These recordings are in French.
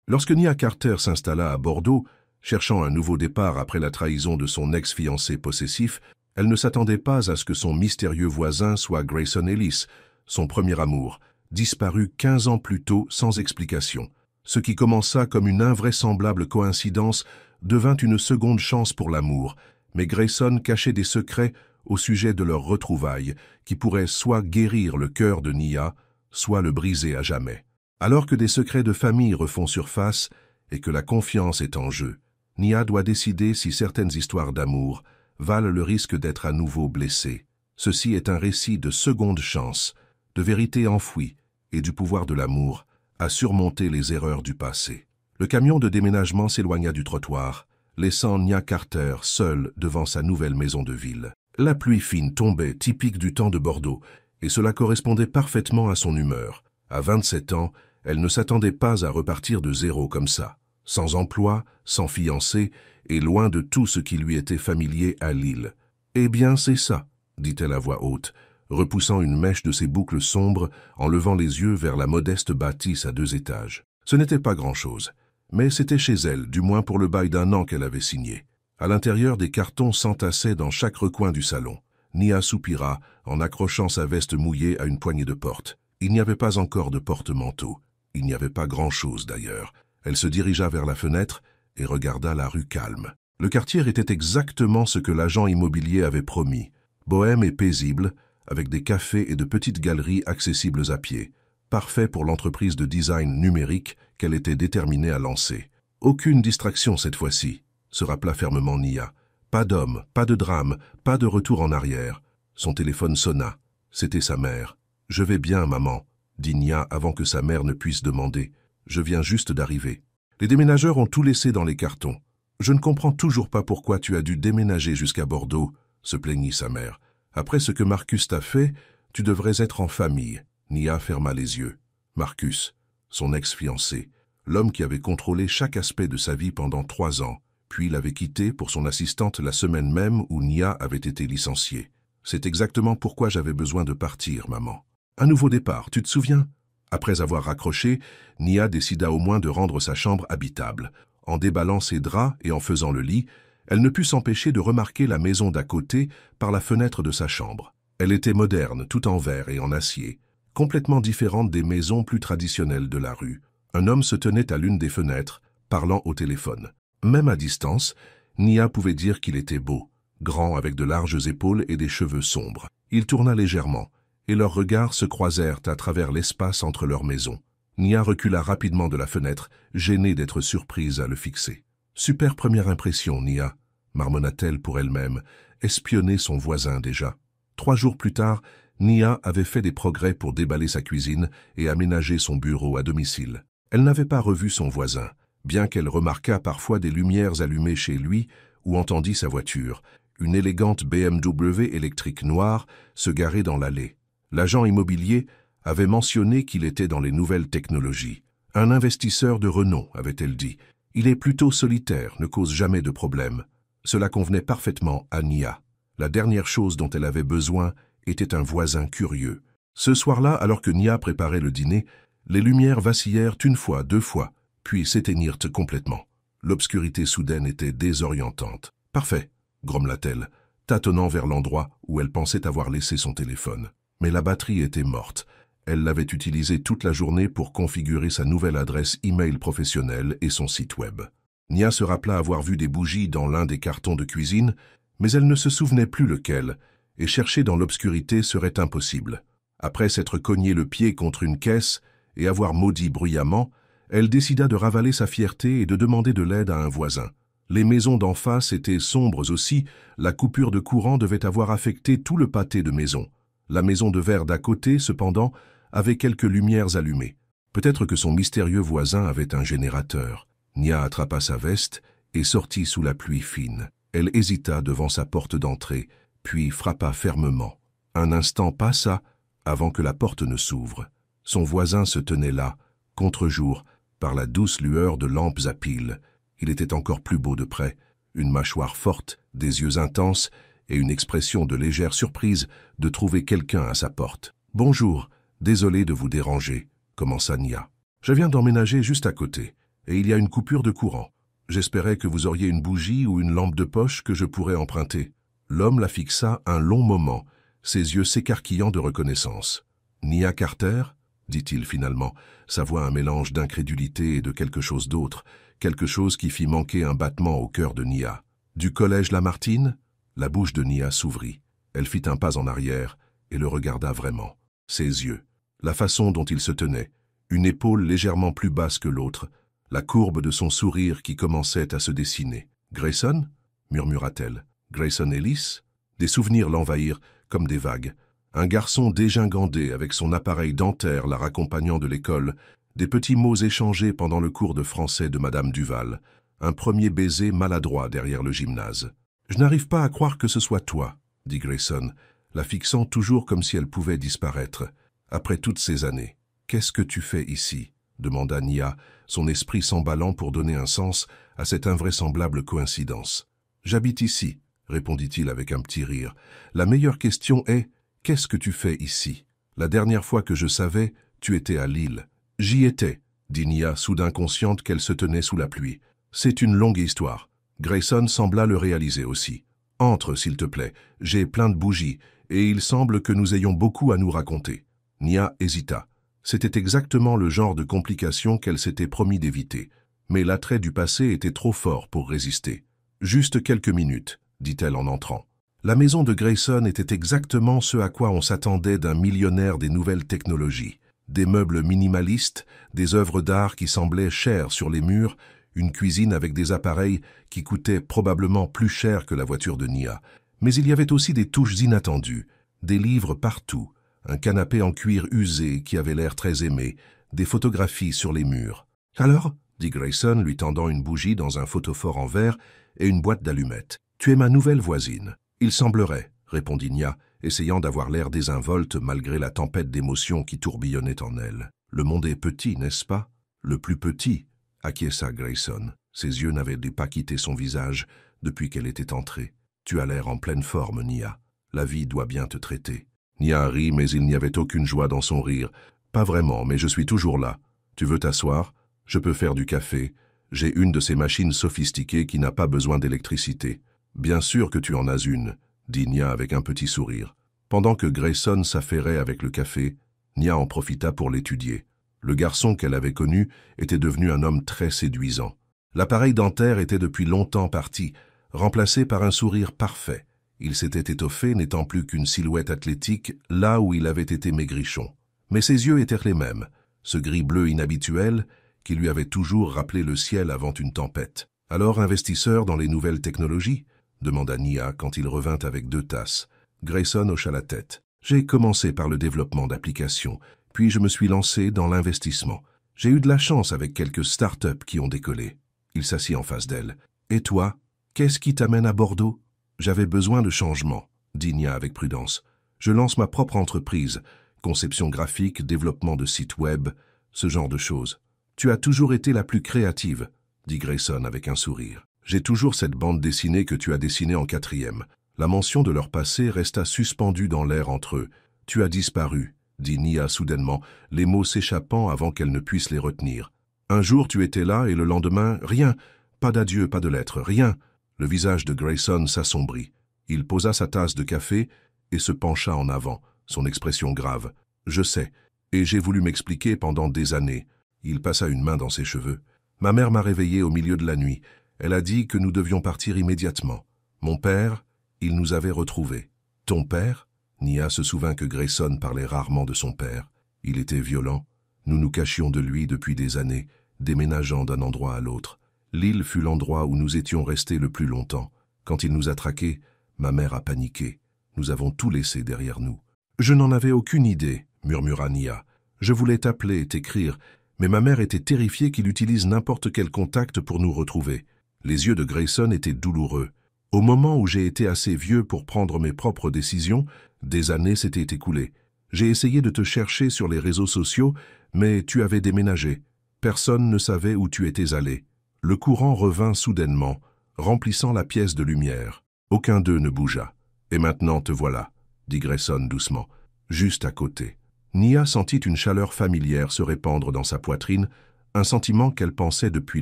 Lorsque Nia Carter s'installa à Bordeaux, cherchant un nouveau départ après la trahison de son ex-fiancé possessif, elle ne s'attendait pas à ce que son mystérieux voisin soit Grayson Ellis, son premier amour, disparu 15 ans plus tôt sans explication. Ce qui commença comme une invraisemblable coïncidence devint une seconde chance pour l'amour, mais Grayson cachait des secrets au sujet de leur retrouvailles qui pourraient soit guérir le cœur de Nia, soit le briser à jamais. Alors que des secrets de famille refont surface et que la confiance est en jeu, Nia doit décider si certaines histoires d'amour valent le risque d'être à nouveau blessées. Ceci est un récit de seconde chance, de vérité enfouie et du pouvoir de l'amour à surmonter les erreurs du passé. Le camion de déménagement s'éloigna du trottoir, laissant Nia Carter seule devant sa nouvelle maison de ville. La pluie fine tombait, typique du temps de Bordeaux, et cela correspondait parfaitement à son humeur. À 27 ans, elle ne s'attendait pas à repartir de zéro comme ça, sans emploi, sans fiancé, et loin de tout ce qui lui était familier à Lille. « Eh bien, c'est ça », dit-elle à voix haute, repoussant une mèche de ses boucles sombres en levant les yeux vers la modeste bâtisse à 2 étages. Ce n'était pas grand-chose, mais c'était chez elle, du moins pour le bail d'1 an qu'elle avait signé. À l'intérieur, des cartons s'entassaient dans chaque recoin du salon. Nia soupira en accrochant sa veste mouillée à une poignée de porte. Il n'y avait pas encore de porte-manteau. Il n'y avait pas grand-chose d'ailleurs. Elle se dirigea vers la fenêtre et regarda la rue calme. Le quartier était exactement ce que l'agent immobilier avait promis. Bohème et paisible, avec des cafés et de petites galeries accessibles à pied. Parfait pour l'entreprise de design numérique qu'elle était déterminée à lancer. Aucune distraction cette fois-ci, se rappela fermement Nia. Pas d'homme, pas de drame, pas de retour en arrière. Son téléphone sonna. C'était sa mère. « Je vais bien, maman », dit Nia avant que sa mère ne puisse demander. « Je viens juste d'arriver. » Les déménageurs ont tout laissé dans les cartons. « Je ne comprends toujours pas pourquoi tu as dû déménager jusqu'à Bordeaux, » se plaignit sa mère. « Après ce que Marcus t'a fait, tu devrais être en famille. » Nia ferma les yeux. Marcus, son ex-fiancé, l'homme qui avait contrôlé chaque aspect de sa vie pendant 3 ans, puis l'avait quitté pour son assistante la semaine même où Nia avait été licenciée. « C'est exactement pourquoi j'avais besoin de partir, maman. » Un nouveau départ, tu te souviens? Après avoir raccroché, Nia décida au moins de rendre sa chambre habitable. En déballant ses draps et en faisant le lit, elle ne put s'empêcher de remarquer la maison d'à côté par la fenêtre de sa chambre. Elle était moderne, tout en verre et en acier, complètement différente des maisons plus traditionnelles de la rue. Un homme se tenait à l'une des fenêtres, parlant au téléphone. Même à distance, Nia pouvait dire qu'il était beau, grand avec de larges épaules et des cheveux sombres. Il tourna légèrement, et leurs regards se croisèrent à travers l'espace entre leurs maisons. Nia recula rapidement de la fenêtre, gênée d'être surprise à le fixer. « Super première impression, Nia », marmonna-t-elle pour elle-même, espionner son voisin déjà. 3 jours plus tard, Nia avait fait des progrès pour déballer sa cuisine et aménager son bureau à domicile. Elle n'avait pas revu son voisin, bien qu'elle remarquât parfois des lumières allumées chez lui ou entendit sa voiture, une élégante BMW électrique noire, se garer dans l'allée. L'agent immobilier avait mentionné qu'il était dans les nouvelles technologies. Un investisseur de renom, avait-elle dit. Il est plutôt solitaire, ne cause jamais de problème. Cela convenait parfaitement à Nia. La dernière chose dont elle avait besoin était un voisin curieux. Ce soir-là, alors que Nia préparait le dîner, les lumières vacillèrent 1 fois, 2 fois, puis s'éteignirent complètement. L'obscurité soudaine était désorientante. « Parfait », grommela-t-elle, tâtonnant vers l'endroit où elle pensait avoir laissé son téléphone. Mais la batterie était morte. Elle l'avait utilisée toute la journée pour configurer sa nouvelle adresse e-mail professionnelle et son site web. Nia se rappela avoir vu des bougies dans l'un des cartons de cuisine, mais elle ne se souvenait plus lequel, et chercher dans l'obscurité serait impossible. Après s'être cogné le pied contre une caisse et avoir maudit bruyamment, elle décida de ravaler sa fierté et de demander de l'aide à un voisin. Les maisons d'en face étaient sombres aussi, la coupure de courant devait avoir affecté tout le pâté de maisons. La maison de verre d'à côté, cependant, avait quelques lumières allumées. Peut-être que son mystérieux voisin avait un générateur. Nia attrapa sa veste et sortit sous la pluie fine. Elle hésita devant sa porte d'entrée, puis frappa fermement. Un instant passa avant que la porte ne s'ouvre. Son voisin se tenait là, contre-jour, par la douce lueur de lampes à piles. Il était encore plus beau de près, une mâchoire forte, des yeux intenses et une expression de légère surprise de trouver quelqu'un à sa porte. « Bonjour, désolé de vous déranger », commença Nia. « Je viens d'emménager juste à côté. et il y a une coupure de courant. J'espérais que vous auriez une bougie ou une lampe de poche que je pourrais emprunter. » L'homme la fixa un long moment, ses yeux s'écarquillant de reconnaissance. « Nia Carter ?» dit-il finalement, sa voix un mélange d'incrédulité et de quelque chose d'autre, quelque chose qui fit manquer un battement au cœur de Nia. « Du collège Lamartine ?» La bouche de Nia s'ouvrit. Elle fit un pas en arrière et le regarda vraiment. Ses yeux, la façon dont il se tenait, une épaule légèrement plus basse que l'autre, la courbe de son sourire qui commençait à se dessiner. « Grayson ?» murmura-t-elle. « Grayson Ellis ?» Des souvenirs l'envahirent comme des vagues. Un garçon dégingandé avec son appareil dentaire la raccompagnant de l'école, des petits mots échangés pendant le cours de français de Madame Duval, un premier baiser maladroit derrière le gymnase. « Je n'arrive pas à croire que ce soit toi, » dit Grayson, la fixant toujours comme si elle pouvait disparaître. « Après toutes ces années, qu'est-ce que tu fais ici ?» demanda Nia, son esprit s'emballant pour donner un sens à cette invraisemblable coïncidence. « J'habite ici, » répondit-il avec un petit rire. « La meilleure question est, qu'est-ce que tu fais ici? La dernière fois que je savais, tu étais à Lille. »« J'y étais, » dit Nia, soudain consciente qu'elle se tenait sous la pluie. « C'est une longue histoire. » Grayson sembla le réaliser aussi. « Entre, s'il te plaît, j'ai plein de bougies, et il semble que nous ayons beaucoup à nous raconter. » Nia hésita. C'était exactement le genre de complication qu'elle s'était promis d'éviter. Mais l'attrait du passé était trop fort pour résister. « Juste quelques minutes, » dit-elle en entrant. La maison de Grayson était exactement ce à quoi on s'attendait d'un millionnaire des nouvelles technologies. Des meubles minimalistes, des œuvres d'art qui semblaient chères sur les murs, une cuisine avec des appareils qui coûtaient probablement plus cher que la voiture de Nia. Mais il y avait aussi des touches inattendues, des livres partout, un canapé en cuir usé qui avait l'air très aimé, des photographies sur les murs. « Alors ?» dit Grayson, lui tendant une bougie dans un photophore en verre et une boîte d'allumettes. « Tu es ma nouvelle voisine. »« Il semblerait, » répondit Nia, essayant d'avoir l'air désinvolte malgré la tempête d'émotions qui tourbillonnait en elle. « Le monde est petit, n'est-ce pas ?»« Le plus petit, » acquiesça Grayson. Ses yeux n'avaient pas quitté son visage depuis qu'elle était entrée. « Tu as l'air en pleine forme, Nia. La vie doit bien te traiter. » Nia rit, mais il n'y avait aucune joie dans son rire. « Pas vraiment, mais je suis toujours là. Tu veux t'asseoir? Je peux faire du café. J'ai une de ces machines sophistiquées qui n'a pas besoin d'électricité. »« Bien sûr que tu en as une, » dit Nia avec un petit sourire. Pendant que Grayson s'affairait avec le café, Nia en profita pour l'étudier. Le garçon qu'elle avait connu était devenu un homme très séduisant. L'appareil dentaire était depuis longtemps parti, remplacé par un sourire parfait. Il s'était étoffé, n'étant plus qu'une silhouette athlétique, là où il avait été maigrichon. Mais ses yeux étaient les mêmes, ce gris-bleu inhabituel qui lui avait toujours rappelé le ciel avant une tempête. « Alors, investisseur dans les nouvelles technologies ?» demanda Nia quand il revint avec 2 tasses. Grayson hocha la tête. « J'ai commencé par le développement d'applications, puis je me suis lancé dans l'investissement. J'ai eu de la chance avec quelques start-up qui ont décollé. » Il s'assit en face d'elle. « Et toi, qu'est-ce qui t'amène à Bordeaux ?»« J'avais besoin de changement, » dit Nia avec prudence. « Je lance ma propre entreprise, conception graphique, développement de sites web, ce genre de choses. »« Tu as toujours été la plus créative, » dit Grayson avec un sourire. « J'ai toujours cette bande dessinée que tu as dessinée en 4e. » La mention de leur passé resta suspendue dans l'air entre eux. « Tu as disparu, » dit Nia soudainement, les mots s'échappant avant qu'elle ne puisse les retenir. « Un jour tu étais là et le lendemain, rien. Pas d'adieu, pas de lettre, rien. » Le visage de Grayson s'assombrit. Il posa sa tasse de café et se pencha en avant, son expression grave. « Je sais, et j'ai voulu m'expliquer pendant des années. » Il passa une main dans ses cheveux. « Ma mère m'a réveillé au milieu de la nuit. Elle a dit que nous devions partir immédiatement. Mon père, il nous avait retrouvés. »« Ton père ?» Nia se souvint que Grayson parlait rarement de son père. Il était violent. Nous nous cachions de lui depuis des années, déménageant d'un endroit à l'autre. L'île fut l'endroit où nous étions restés le plus longtemps. Quand il nous a traqués, ma mère a paniqué. Nous avons tout laissé derrière nous. « Je n'en avais aucune idée, » murmura Nia. « Je voulais t'appeler, t'écrire, mais ma mère était terrifiée qu'il utilise n'importe quel contact pour nous retrouver. » Les yeux de Grayson étaient douloureux. « Au moment où j'ai été assez vieux pour prendre mes propres décisions, des années s'étaient écoulées. J'ai essayé de te chercher sur les réseaux sociaux, mais tu avais déménagé. Personne ne savait où tu étais allé. » Le courant revint soudainement, remplissant la pièce de lumière. Aucun d'eux ne bougea. « Et maintenant te voilà, » dit Grayson doucement, juste à côté. Nia sentit une chaleur familière se répandre dans sa poitrine, un sentiment qu'elle pensait depuis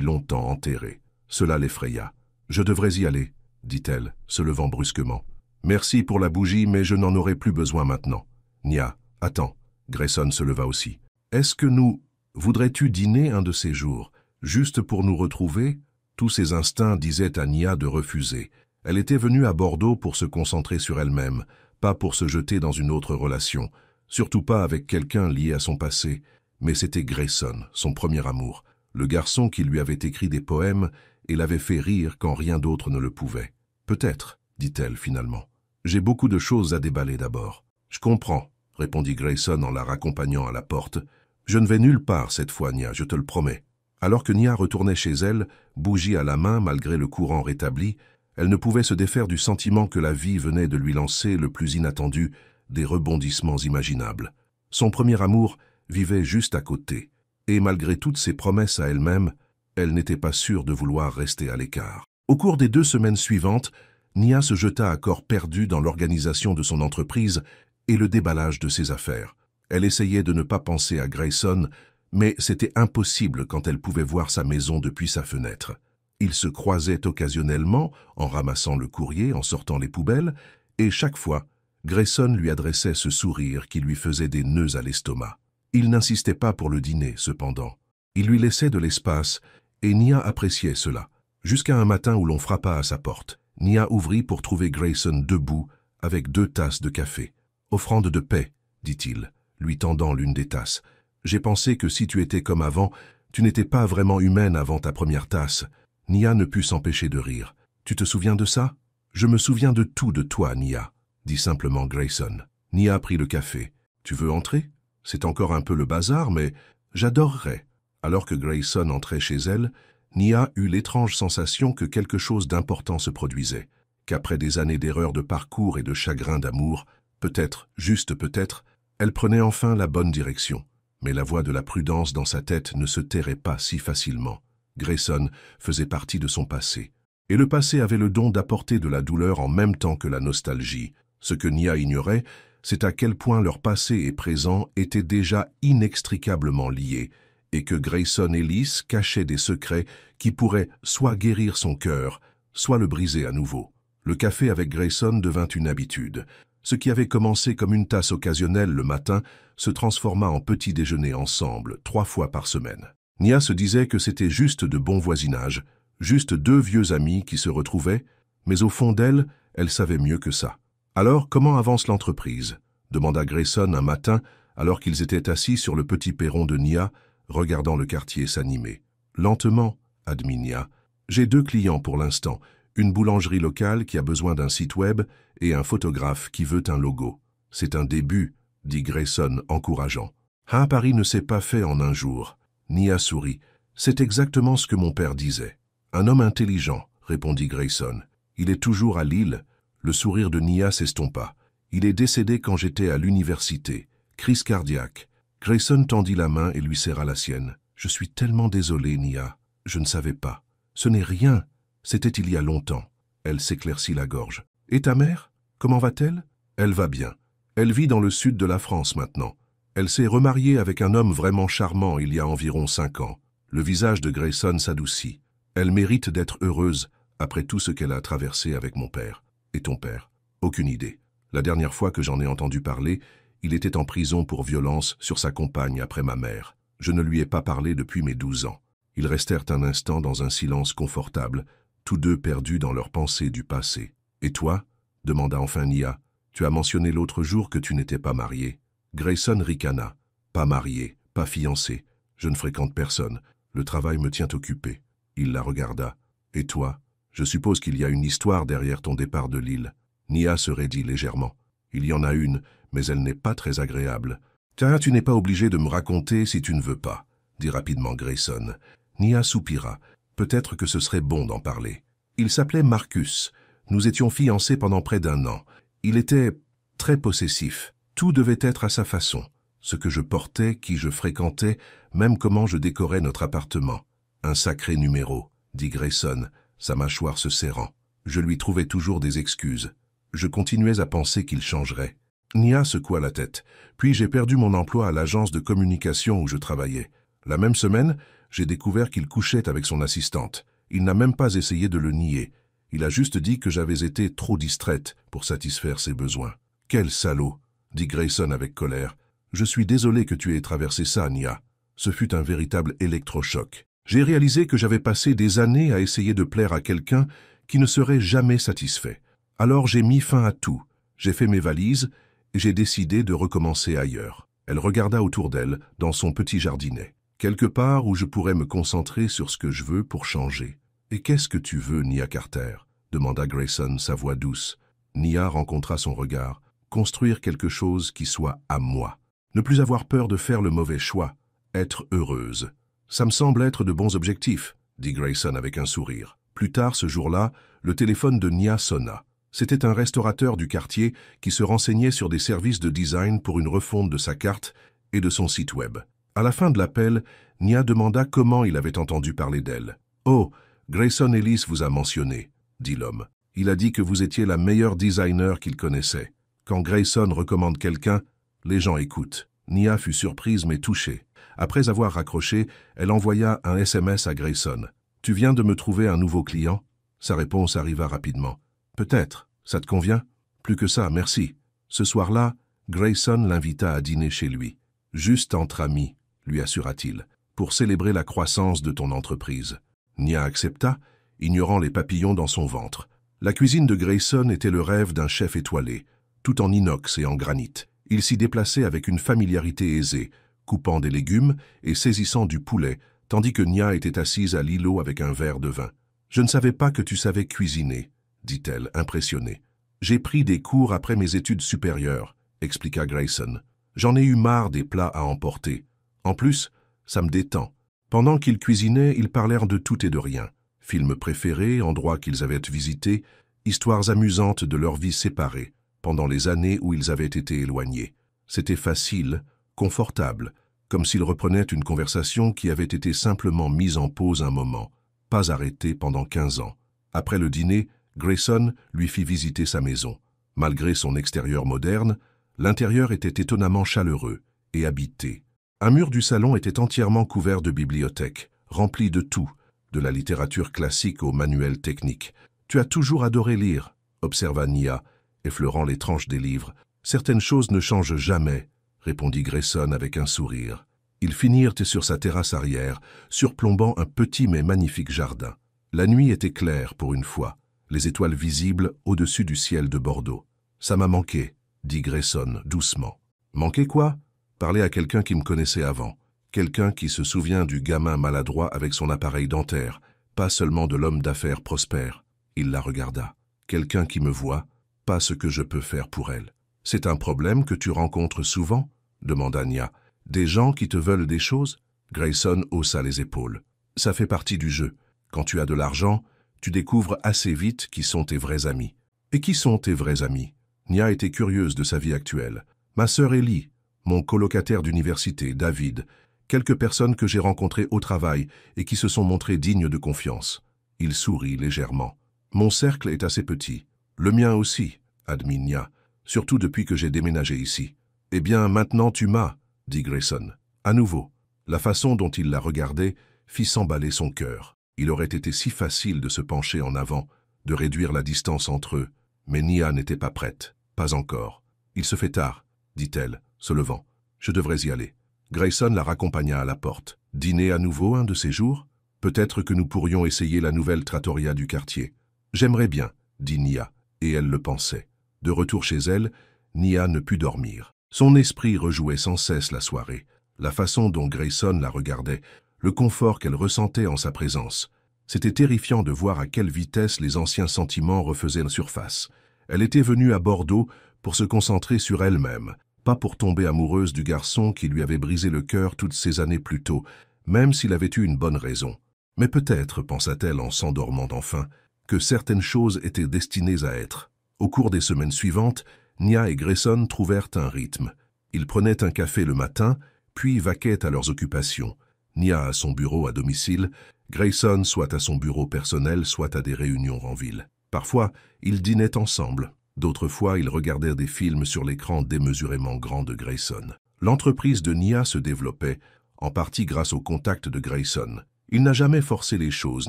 longtemps enterré. Cela l'effraya. « Je devrais y aller, » dit-elle, se levant brusquement. « Merci pour la bougie, mais je n'en aurai plus besoin maintenant. »« Nia, attends. » Grayson se leva aussi. « Est-ce que nous... Voudrais-tu dîner un de ces jours, juste pour nous retrouver ?» Tous ses instincts disaient à Nia de refuser. Elle était venue à Bordeaux pour se concentrer sur elle-même, pas pour se jeter dans une autre relation, surtout pas avec quelqu'un lié à son passé. Mais c'était Grayson, son premier amour, le garçon qui lui avait écrit des poèmes et l'avait fait rire quand rien d'autre ne le pouvait. « Peut-être, » dit-elle finalement. « J'ai beaucoup de choses à déballer d'abord. »« Je comprends, » répondit Grayson en la raccompagnant à la porte. « Je ne vais nulle part cette fois, Nia, je te le promets. » Alors que Nia retournait chez elle, bougie à la main malgré le courant rétabli, elle ne pouvait se défaire du sentiment que la vie venait de lui lancer le plus inattendu des rebondissements imaginables. Son premier amour vivait juste à côté, et malgré toutes ses promesses à elle-même, elle n'était pas sûre de vouloir rester à l'écart. Au cours des 2 semaines suivantes, Nia se jeta à corps perdu dans l'organisation de son entreprise et le déballage de ses affaires. Elle essayait de ne pas penser à Grayson, mais c'était impossible quand elle pouvait voir sa maison depuis sa fenêtre. Ils se croisaient occasionnellement en ramassant le courrier, en sortant les poubelles, et chaque fois, Grayson lui adressait ce sourire qui lui faisait des nœuds à l'estomac. Il n'insistait pas pour le dîner, cependant. Il lui laissait de l'espace, et Nia appréciait cela. Jusqu'à un matin où l'on frappa à sa porte. Nia ouvrit pour trouver Grayson debout, avec 2 tasses de café. « Offrande de paix, » dit-il, lui tendant l'une des tasses. « J'ai pensé que si tu étais comme avant, tu n'étais pas vraiment humaine avant ta première tasse. » Nia ne put s'empêcher de rire. « Tu te souviens de ça ?»« Je me souviens de tout de toi, Nia, » dit simplement Grayson. Nia prit le café. « Tu veux entrer ? C'est encore un peu le bazar, mais j'adorerais. » Alors que Grayson entrait chez elle, Nia eut l'étrange sensation que quelque chose d'important se produisait, qu'après des années d'erreurs de parcours et de chagrin d'amour, peut-être, juste peut-être, elle prenait enfin la bonne direction. Mais la voix de la prudence dans sa tête ne se tairait pas si facilement. Grayson faisait partie de son passé. Et le passé avait le don d'apporter de la douleur en même temps que la nostalgie. Ce que Nia ignorait, c'est à quel point leur passé et présent étaient déjà inextricablement liés, et que Grayson Ellis cachait des secrets qui pourraient soit guérir son cœur, soit le briser à nouveau. Le café avec Grayson devint une habitude. Ce qui avait commencé comme une tasse occasionnelle le matin se transforma en petit déjeuner ensemble, 3 fois par semaine. Nia se disait que c'était juste de bon voisinage, juste 2 vieux amis qui se retrouvaient, mais au fond d'elle, elle savait mieux que ça. « Alors, comment avance l'entreprise ?» demanda Grayson un matin, alors qu'ils étaient assis sur le petit perron de Nia, regardant le quartier s'animer. « Lentement, » admit Nia. « J'ai 2 clients pour l'instant, une boulangerie locale qui a besoin d'un site web et un photographe qui veut un logo. C'est un début, » dit Grayson encourageant. « Un pari ne s'est pas fait en un jour. » Nia sourit. « C'est exactement ce que mon père disait. »« Un homme intelligent, » répondit Grayson. « Il est toujours à Lille. » Le sourire de Nia s'estompa. « Il est décédé quand j'étais à l'université. Crise cardiaque. » Grayson tendit la main et lui serra la sienne. « Je suis tellement désolé, Nia. Je ne savais pas. Ce n'est rien. C'était il y a longtemps. » Elle s'éclaircit la gorge. « Et ta mère? Comment va-t-elle? » « Elle va bien. Elle vit dans le sud de la France maintenant. Elle s'est remariée avec un homme vraiment charmant il y a environ 5 ans. » Le visage de Grayson s'adoucit. « Elle mérite d'être heureuse après tout ce qu'elle a traversé avec mon père. » « Et ton père? » « Aucune idée. La dernière fois que j'en ai entendu parler, il était en prison pour violence sur sa compagne après ma mère. Je ne lui ai pas parlé depuis mes 12 ans. » Ils restèrent un instant dans un silence confortable, tous 2 perdus dans leurs pensées du passé. « Et toi ?» demanda enfin Nia. « Tu as mentionné l'autre jour que tu n'étais pas marié. » Grayson ricana. « Pas marié, pas fiancé. Je ne fréquente personne. Le travail me tient occupé. » Il la regarda. « Et toi ? Je suppose qu'il y a une histoire derrière ton départ de Lille. » Nia se raidit légèrement. « Il y en a une, mais elle n'est pas très agréable. »« Tiens, tu n'es pas obligé de me raconter si tu ne veux pas, » dit rapidement Grayson. Nia soupira. Peut-être que ce serait bon d'en parler. Il s'appelait Marcus. Nous étions fiancés pendant près d'1 an. Il était très possessif. Tout devait être à sa façon. Ce que je portais, qui je fréquentais, même comment je décorais notre appartement. Un sacré numéro, dit Grayson, sa mâchoire se serrant. Je lui trouvais toujours des excuses. Je continuais à penser qu'il changerait. Nia secoua la tête. Puis j'ai perdu mon emploi à l'agence de communication où je travaillais. La même semaine, J'ai découvert qu'il couchait avec son assistante. Il n'a même pas essayé de le nier. Il a juste dit que j'avais été trop distraite pour satisfaire ses besoins. « Quel salaud !» dit Grayson avec colère. « Je suis désolé que tu aies traversé ça, Nia. Ce fut un véritable électrochoc. J'ai réalisé que j'avais passé des années à essayer de plaire à quelqu'un qui ne serait jamais satisfait. Alors j'ai mis fin à tout. J'ai fait mes valises et j'ai décidé de recommencer ailleurs. » Elle regarda autour d'elle, dans son petit jardinet. « Quelque part où je pourrais me concentrer sur ce que je veux pour changer. »« Et qu'est-ce que tu veux, Nia Carter ?» demanda Grayson, sa voix douce. Nia rencontra son regard. « Construire quelque chose qui soit à moi. Ne plus avoir peur de faire le mauvais choix. Être heureuse. » « Ça me semble être de bons objectifs, » dit Grayson avec un sourire. Plus tard, ce jour-là, le téléphone de Nia sonna. C'était un restaurateur du quartier qui se renseignait sur des services de design pour une refonte de sa carte et de son site web. À la fin de l'appel, Nia demanda comment il avait entendu parler d'elle. « Oh, Grayson Ellis vous a mentionné, » dit l'homme. « Il a dit que vous étiez la meilleure designer qu'il connaissait. Quand Grayson recommande quelqu'un, les gens écoutent. » Nia fut surprise mais touchée. Après avoir raccroché, elle envoya un SMS à Grayson. « Tu viens de me trouver un nouveau client ?» Sa réponse arriva rapidement. « Peut-être. Ça te convient ?»« Plus que ça, merci. » Ce soir-là, Grayson l'invita à dîner chez lui. « Juste entre amis, » lui assura-t-il, « pour célébrer la croissance de ton entreprise. » Nia accepta, ignorant les papillons dans son ventre. La cuisine de Grayson était le rêve d'un chef étoilé, tout en inox et en granit. Il s'y déplaçait avec une familiarité aisée, coupant des légumes et saisissant du poulet, tandis que Nia était assise à l'îlot avec un verre de vin. « Je ne savais pas que tu savais cuisiner, » dit-elle, impressionnée. « J'ai pris des cours après mes études supérieures, » expliqua Grayson. « J'en ai eu marre des plats à emporter. En plus, ça me détend. » Pendant qu'ils cuisinaient, ils parlèrent de tout et de rien. Films préférés, endroits qu'ils avaient visités, histoires amusantes de leur vie séparée, pendant les années où ils avaient été éloignés. C'était facile, confortable, comme s'ils reprenaient une conversation qui avait été simplement mise en pause un moment, pas arrêtée pendant 15 ans. Après le dîner, Grayson lui fit visiter sa maison. Malgré son extérieur moderne, l'intérieur était étonnamment chaleureux et habité. Un mur du salon était entièrement couvert de bibliothèques, rempli de tout, de la littérature classique aux manuels techniques. « Tu as toujours adoré lire », observa Nia, effleurant les tranches des livres. « Certaines choses ne changent jamais, » répondit Grayson avec un sourire. Ils finirent sur sa terrasse arrière, surplombant un petit mais magnifique jardin. La nuit était claire pour une fois, les étoiles visibles au-dessus du ciel de Bordeaux. « Ça m'a manqué, » dit Grayson doucement. « Manqué quoi ?» Parler à quelqu'un qui me connaissait avant. Quelqu'un qui se souvient du gamin maladroit avec son appareil dentaire, pas seulement de l'homme d'affaires prospère. Il la regarda. Quelqu'un qui me voit, pas ce que je peux faire pour elle. « C'est un problème que tu rencontres souvent ?» demanda Nia. « Des gens qui te veulent des choses ?» Grayson haussa les épaules. « Ça fait partie du jeu. Quand tu as de l'argent, tu découvres assez vite qui sont tes vrais amis. » « Et qui sont tes vrais amis ?» Nia était curieuse de sa vie actuelle. « Ma sœur Ellie, mon colocataire d'université, David, quelques personnes que j'ai rencontrées au travail et qui se sont montrées dignes de confiance. » Il sourit légèrement. « Mon cercle est assez petit. Le mien aussi, » admit Nia, « surtout depuis que j'ai déménagé ici. »« Eh bien, maintenant tu m'as, » dit Grayson. À nouveau, la façon dont il la regardait fit s'emballer son cœur. Il aurait été si facile de se pencher en avant, de réduire la distance entre eux, mais Nia n'était pas prête. Pas encore. « Il se fait tard, » dit-elle, se levant. « Je devrais y aller. » Grayson la raccompagna à la porte. « Dîner à nouveau un de ces jours ? Peut-être que nous pourrions essayer la nouvelle trattoria du quartier. »« J'aimerais bien, » dit Nia, et elle le pensait. De retour chez elle, Nia ne put dormir. Son esprit rejouait sans cesse la soirée, la façon dont Grayson la regardait, le confort qu'elle ressentait en sa présence. C'était terrifiant de voir à quelle vitesse les anciens sentiments refaisaient surface. Elle était venue à Bordeaux pour se concentrer sur elle-même, pas pour tomber amoureuse du garçon qui lui avait brisé le cœur toutes ces années plus tôt, même s'il avait eu une bonne raison. Mais peut-être, pensa-t-elle en s'endormant enfin, que certaines choses étaient destinées à être. Au cours des semaines suivantes, Nia et Grayson trouvèrent un rythme. Ils prenaient un café le matin, puis vaquaient à leurs occupations. Nia à son bureau à domicile, Grayson soit à son bureau personnel, soit à des réunions en ville. Parfois, ils dînaient ensemble. D'autres fois, ils regardaient des films sur l'écran démesurément grand de Grayson. L'entreprise de Nia se développait, en partie grâce au contact de Grayson. Il n'a jamais forcé les choses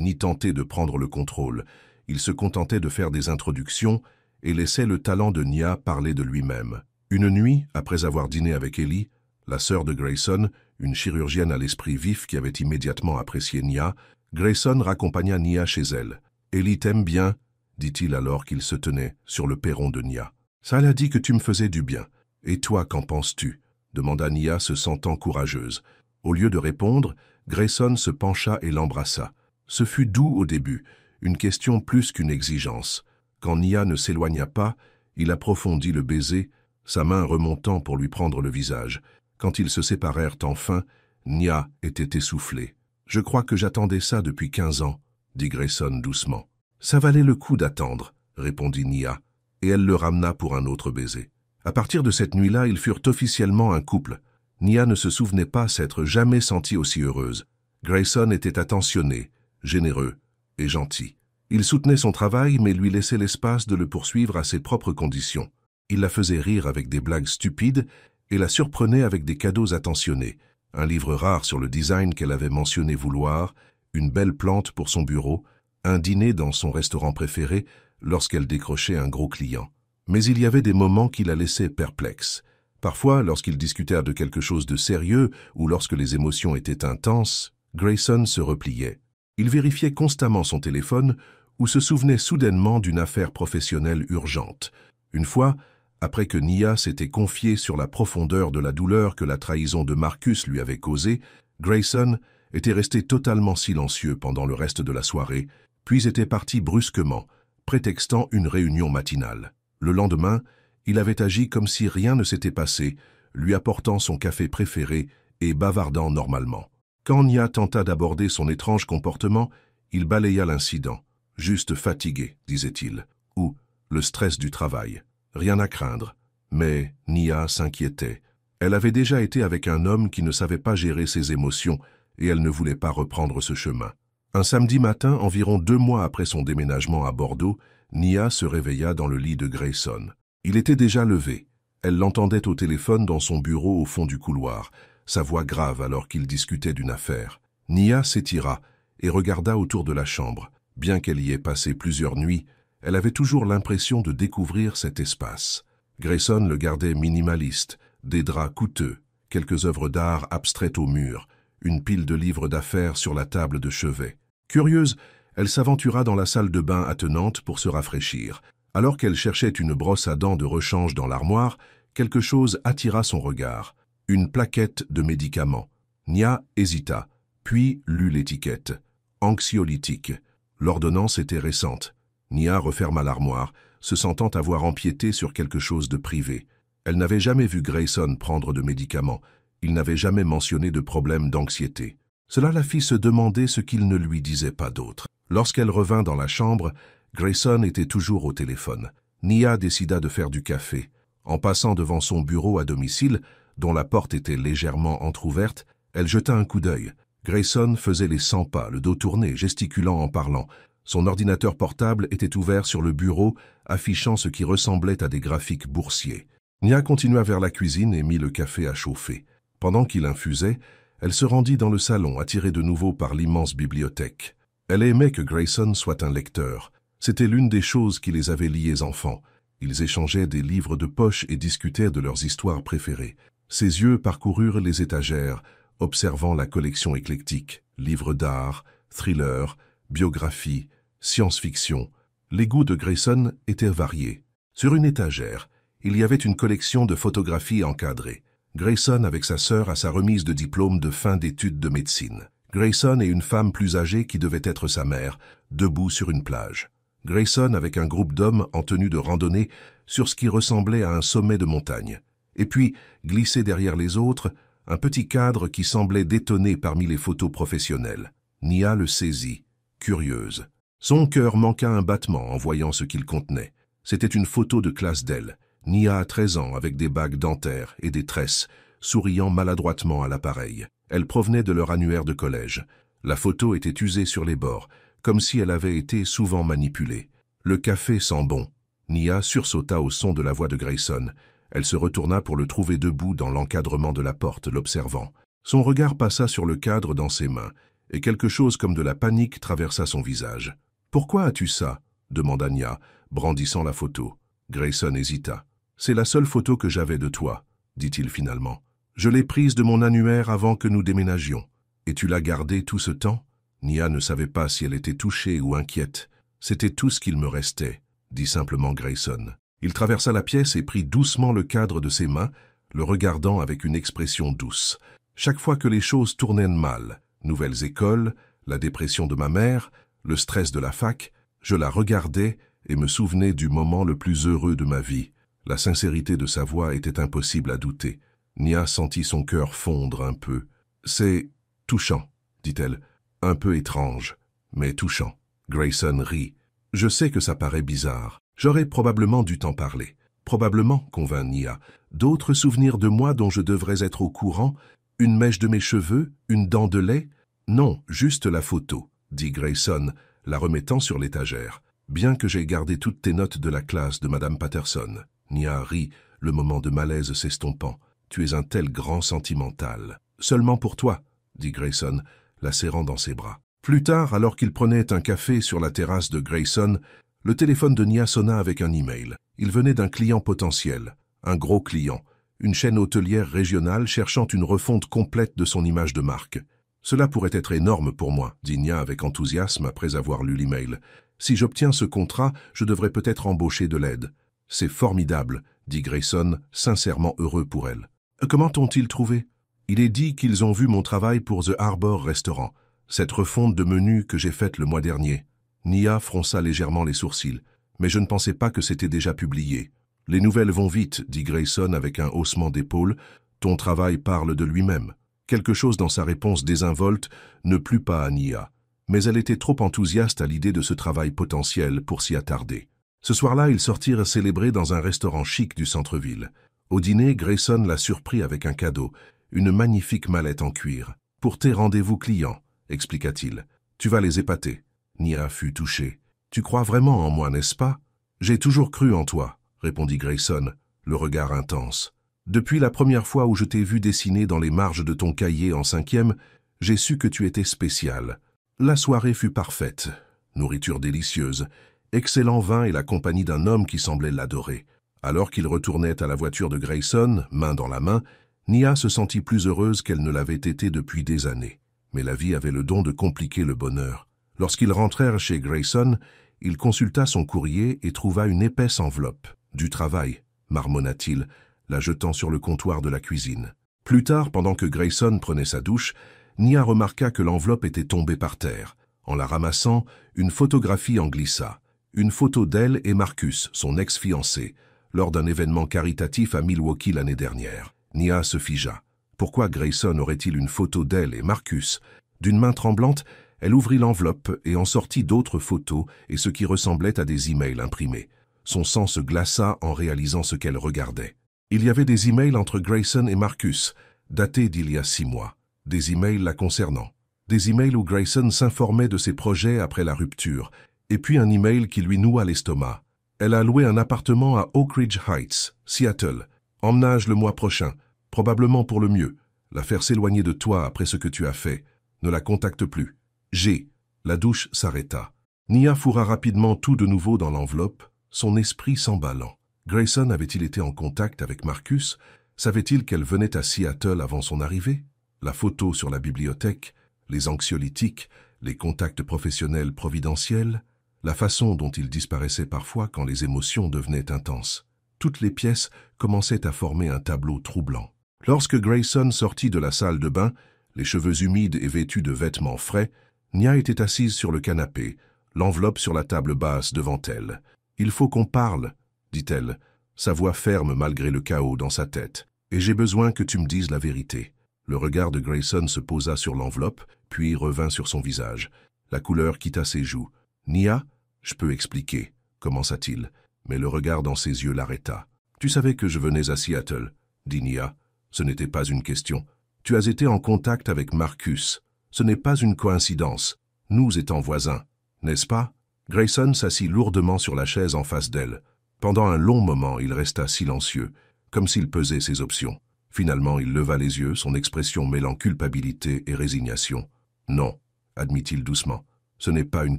ni tenté de prendre le contrôle. Il se contentait de faire des introductions et laissait le talent de Nia parler de lui-même. Une nuit, après avoir dîné avec Ellie, la sœur de Grayson, une chirurgienne à l'esprit vif qui avait immédiatement apprécié Nia, Grayson raccompagna Nia chez elle. « Ellie t'aime bien ?» dit-il alors qu'il se tenait sur le perron de Nia. « Ça l'a dit que tu me faisais du bien. Et toi, qu'en penses-tu » demanda Nia se sentant courageuse. Au lieu de répondre, Grayson se pencha et l'embrassa. Ce fut doux au début, une question plus qu'une exigence. Quand Nia ne s'éloigna pas, il approfondit le baiser, sa main remontant pour lui prendre le visage. Quand ils se séparèrent enfin, Nia était essoufflée. « Je crois que j'attendais ça depuis 15 ans, dit Grayson doucement. « Ça valait le coup d'attendre, répondit Nia, et elle le ramena pour un autre baiser. À partir de cette nuit-là, ils furent officiellement un couple. Nia ne se souvenait pas s'être jamais sentie aussi heureuse. Grayson était attentionné, généreux et gentil. Il soutenait son travail, mais lui laissait l'espace de le poursuivre à ses propres conditions. Il la faisait rire avec des blagues stupides et la surprenait avec des cadeaux attentionnés. Un livre rare sur le design qu'elle avait mentionné vouloir, une belle plante pour son bureau, un dîner dans son restaurant préféré lorsqu'elle décrochait un gros client. Mais il y avait des moments qui la laissaient perplexe. Parfois, lorsqu'ils discutèrent de quelque chose de sérieux ou lorsque les émotions étaient intenses, Grayson se repliait. Il vérifiait constamment son téléphone ou se souvenait soudainement d'une affaire professionnelle urgente. Une fois, après que Nia s'était confiée sur la profondeur de la douleur que la trahison de Marcus lui avait causée, Grayson était resté totalement silencieux pendant le reste de la soirée, puis était parti brusquement, prétextant une réunion matinale. Le lendemain, il avait agi comme si rien ne s'était passé, lui apportant son café préféré et bavardant normalement. Quand Nia tenta d'aborder son étrange comportement, il balaya l'incident. « Juste fatigué », disait-il, ou « le stress du travail. Rien à craindre. » Mais Nia s'inquiétait. Elle avait déjà été avec un homme qui ne savait pas gérer ses émotions et elle ne voulait pas reprendre ce chemin. Un samedi matin, environ 2 mois après son déménagement à Bordeaux, Nia se réveilla dans le lit de Grayson. Il était déjà levé. Elle l'entendait au téléphone dans son bureau au fond du couloir, sa voix grave alors qu'il discutait d'une affaire. Nia s'étira et regarda autour de la chambre. Bien qu'elle y ait passé plusieurs nuits, elle avait toujours l'impression de découvrir cet espace. Grayson le gardait minimaliste, des draps coûteux, quelques œuvres d'art abstraites au mur, une pile de livres d'affaires sur la table de chevet. Curieuse, elle s'aventura dans la salle de bain attenante pour se rafraîchir. Alors qu'elle cherchait une brosse à dents de rechange dans l'armoire, quelque chose attira son regard. Une plaquette de médicaments. Nia hésita, puis lut l'étiquette. Anxiolytique. L'ordonnance était récente. Nia referma l'armoire, se sentant avoir empiété sur quelque chose de privé. Elle n'avait jamais vu Grayson prendre de médicaments. Il n'avait jamais mentionné de problème d'anxiété. Cela la fit se demander ce qu'il ne lui disait pas d'autre. Lorsqu'elle revint dans la chambre, Grayson était toujours au téléphone. Nia décida de faire du café. En passant devant son bureau à domicile, dont la porte était légèrement entr'ouverte, elle jeta un coup d'œil. Grayson faisait les 100 pas, le dos tourné, gesticulant en parlant. Son ordinateur portable était ouvert sur le bureau, affichant ce qui ressemblait à des graphiques boursiers. Nia continua vers la cuisine et mit le café à chauffer. Pendant qu'il infusait, elle se rendit dans le salon, attirée de nouveau par l'immense bibliothèque. Elle aimait que Grayson soit un lecteur. C'était l'une des choses qui les avait liés enfants. Ils échangeaient des livres de poche et discutaient de leurs histoires préférées. Ses yeux parcoururent les étagères, observant la collection éclectique, livres d'art, thrillers, biographies, science-fiction. Les goûts de Grayson étaient variés. Sur une étagère, il y avait une collection de photographies encadrées. Grayson avec sa sœur à sa remise de diplôme de fin d'études de médecine. Grayson et une femme plus âgée qui devait être sa mère, debout sur une plage. Grayson avec un groupe d'hommes en tenue de randonnée sur ce qui ressemblait à un sommet de montagne. Et puis, glissé derrière les autres, un petit cadre qui semblait détonner parmi les photos professionnelles. Nia le saisit, curieuse. Son cœur manqua un battement en voyant ce qu'il contenait. C'était une photo de classe d'elle. Nia a 13 ans avec des bagues dentaires et des tresses, souriant maladroitement à l'appareil. Elle provenait de leur annuaire de collège. La photo était usée sur les bords, comme si elle avait été souvent manipulée. Le café sent bon. Nia sursauta au son de la voix de Grayson. Elle se retourna pour le trouver debout dans l'encadrement de la porte, l'observant. Son regard passa sur le cadre dans ses mains, et quelque chose comme de la panique traversa son visage. « Pourquoi as-tu ça » demanda Nia, brandissant la photo. Grayson hésita. « C'est la seule photo que j'avais de toi, » dit-il finalement. « Je l'ai prise de mon annuaire avant que nous déménagions. Et tu l'as gardée tout ce temps ?» Nia ne savait pas si elle était touchée ou inquiète. « C'était tout ce qu'il me restait, » dit simplement Grayson. Il traversa la pièce et prit doucement le cadre de ses mains, le regardant avec une expression douce. Chaque fois que les choses tournaient mal, nouvelles écoles, la dépression de ma mère, le stress de la fac, je la regardais et me souvenais du moment le plus heureux de ma vie. La sincérité de sa voix était impossible à douter. Nia sentit son cœur fondre un peu. « C'est touchant, » dit-elle. « Un peu étrange, mais touchant. » Grayson rit. « Je sais que ça paraît bizarre. J'aurais probablement dû t'en parler. » « Probablement, » convint Nia. « D'autres souvenirs de moi dont je devrais être au courant? Une mèche de mes cheveux? Une dent de lait? »« Non, juste la photo, » dit Grayson, la remettant sur l'étagère. « Bien que j'aie gardé toutes tes notes de la classe de Madame Patterson. » Nia rit, le moment de malaise s'estompant. « Tu es un tel grand sentimental. »« Seulement pour toi, » dit Grayson, la serrant dans ses bras. Plus tard, alors qu'il prenait un café sur la terrasse de Grayson, le téléphone de Nia sonna avec un email. Il venait d'un client potentiel, un gros client, une chaîne hôtelière régionale cherchant une refonte complète de son image de marque. « Cela pourrait être énorme pour moi, » dit Nia avec enthousiasme après avoir lu l'email. « Si j'obtiens ce contrat, je devrais peut-être embaucher de l'aide. »« C'est formidable, » dit Grayson, sincèrement heureux pour elle. « Comment t'ont-ils trouvé ?»« Il est dit qu'ils ont vu mon travail pour The Harbor Restaurant, cette refonte de menu que j'ai faite le mois dernier. » Nia fronça légèrement les sourcils, mais je ne pensais pas que c'était déjà publié. « Les nouvelles vont vite, » dit Grayson avec un haussement d'épaule. « Ton travail parle de lui-même. » Quelque chose dans sa réponse désinvolte ne plut pas à Nia, mais elle était trop enthousiaste à l'idée de ce travail potentiel pour s'y attarder. Ce soir-là, ils sortirent célébrer dans un restaurant chic du centre-ville. Au dîner, Grayson l'a surpris avec un cadeau, une magnifique mallette en cuir. « Pour tes rendez-vous clients, » expliqua-t-il. « Tu vas les épater. » Nia fut touchée. « Tu crois vraiment en moi, n'est-ce pas ?»« J'ai toujours cru en toi, » répondit Grayson, le regard intense. « Depuis la première fois où je t'ai vu dessiner dans les marges de ton cahier en 5e, j'ai su que tu étais spécial. La soirée fut parfaite. Nourriture délicieuse, excellent vin et la compagnie d'un homme qui semblait l'adorer. Alors qu'il retournait à la voiture de Grayson, main dans la main, Nia se sentit plus heureuse qu'elle ne l'avait été depuis des années. Mais la vie avait le don de compliquer le bonheur. Lorsqu'ils rentrèrent chez Grayson, il consulta son courrier et trouva une épaisse enveloppe. « Du travail », marmonna-t-il, la jetant sur le comptoir de la cuisine. Plus tard, pendant que Grayson prenait sa douche, Nia remarqua que l'enveloppe était tombée par terre. En la ramassant, une photographie en glissa. Une photo d'elle et Marcus, son ex-fiancé, lors d'un événement caritatif à Milwaukee l'année dernière. Nia se figea. Pourquoi Grayson aurait-il une photo d'elle et Marcus? D'une main tremblante, elle ouvrit l'enveloppe et en sortit d'autres photos et ce qui ressemblait à des emails imprimés. Son sang se glaça en réalisant ce qu'elle regardait. Il y avait des emails entre Grayson et Marcus, datés d'il y a 6 mois. Des emails la concernant. Des emails où Grayson s'informait de ses projets après la rupture, et puis un email qui lui noua l'estomac. Elle a loué un appartement à Oak Ridge Heights, Seattle. Emménage le mois prochain, probablement pour le mieux. La faire s'éloigner de toi après ce que tu as fait. Ne la contacte plus. G. La douche s'arrêta. Nia fourra rapidement tout de nouveau dans l'enveloppe, son esprit s'emballant. Grayson avait-il été en contact avec Marcus? Savait-il qu'elle venait à Seattle avant son arrivée? La photo sur la bibliothèque, les anxiolytiques, les contacts professionnels providentiels, la façon dont il disparaissait parfois quand les émotions devenaient intenses. Toutes les pièces commençaient à former un tableau troublant. Lorsque Grayson sortit de la salle de bain, les cheveux humides et vêtus de vêtements frais, Nia était assise sur le canapé, l'enveloppe sur la table basse devant elle. « Il faut qu'on parle », dit-elle, sa voix ferme malgré le chaos dans sa tête. « Et j'ai besoin que tu me dises la vérité. » Le regard de Grayson se posa sur l'enveloppe, puis revint sur son visage. La couleur quitta ses joues. « Nia, je peux expliquer, » commença-t-il, mais le regard dans ses yeux l'arrêta. « Tu savais que je venais à Seattle, » dit Nia. « Ce n'était pas une question. Tu as été en contact avec Marcus. Ce n'est pas une coïncidence. Nous étant voisins, n'est-ce pas ?» Grayson s'assit lourdement sur la chaise en face d'elle. Pendant un long moment, il resta silencieux, comme s'il pesait ses options. Finalement, il leva les yeux, son expression mêlant culpabilité et résignation. « Non, » admit-il doucement, « ce n'est pas une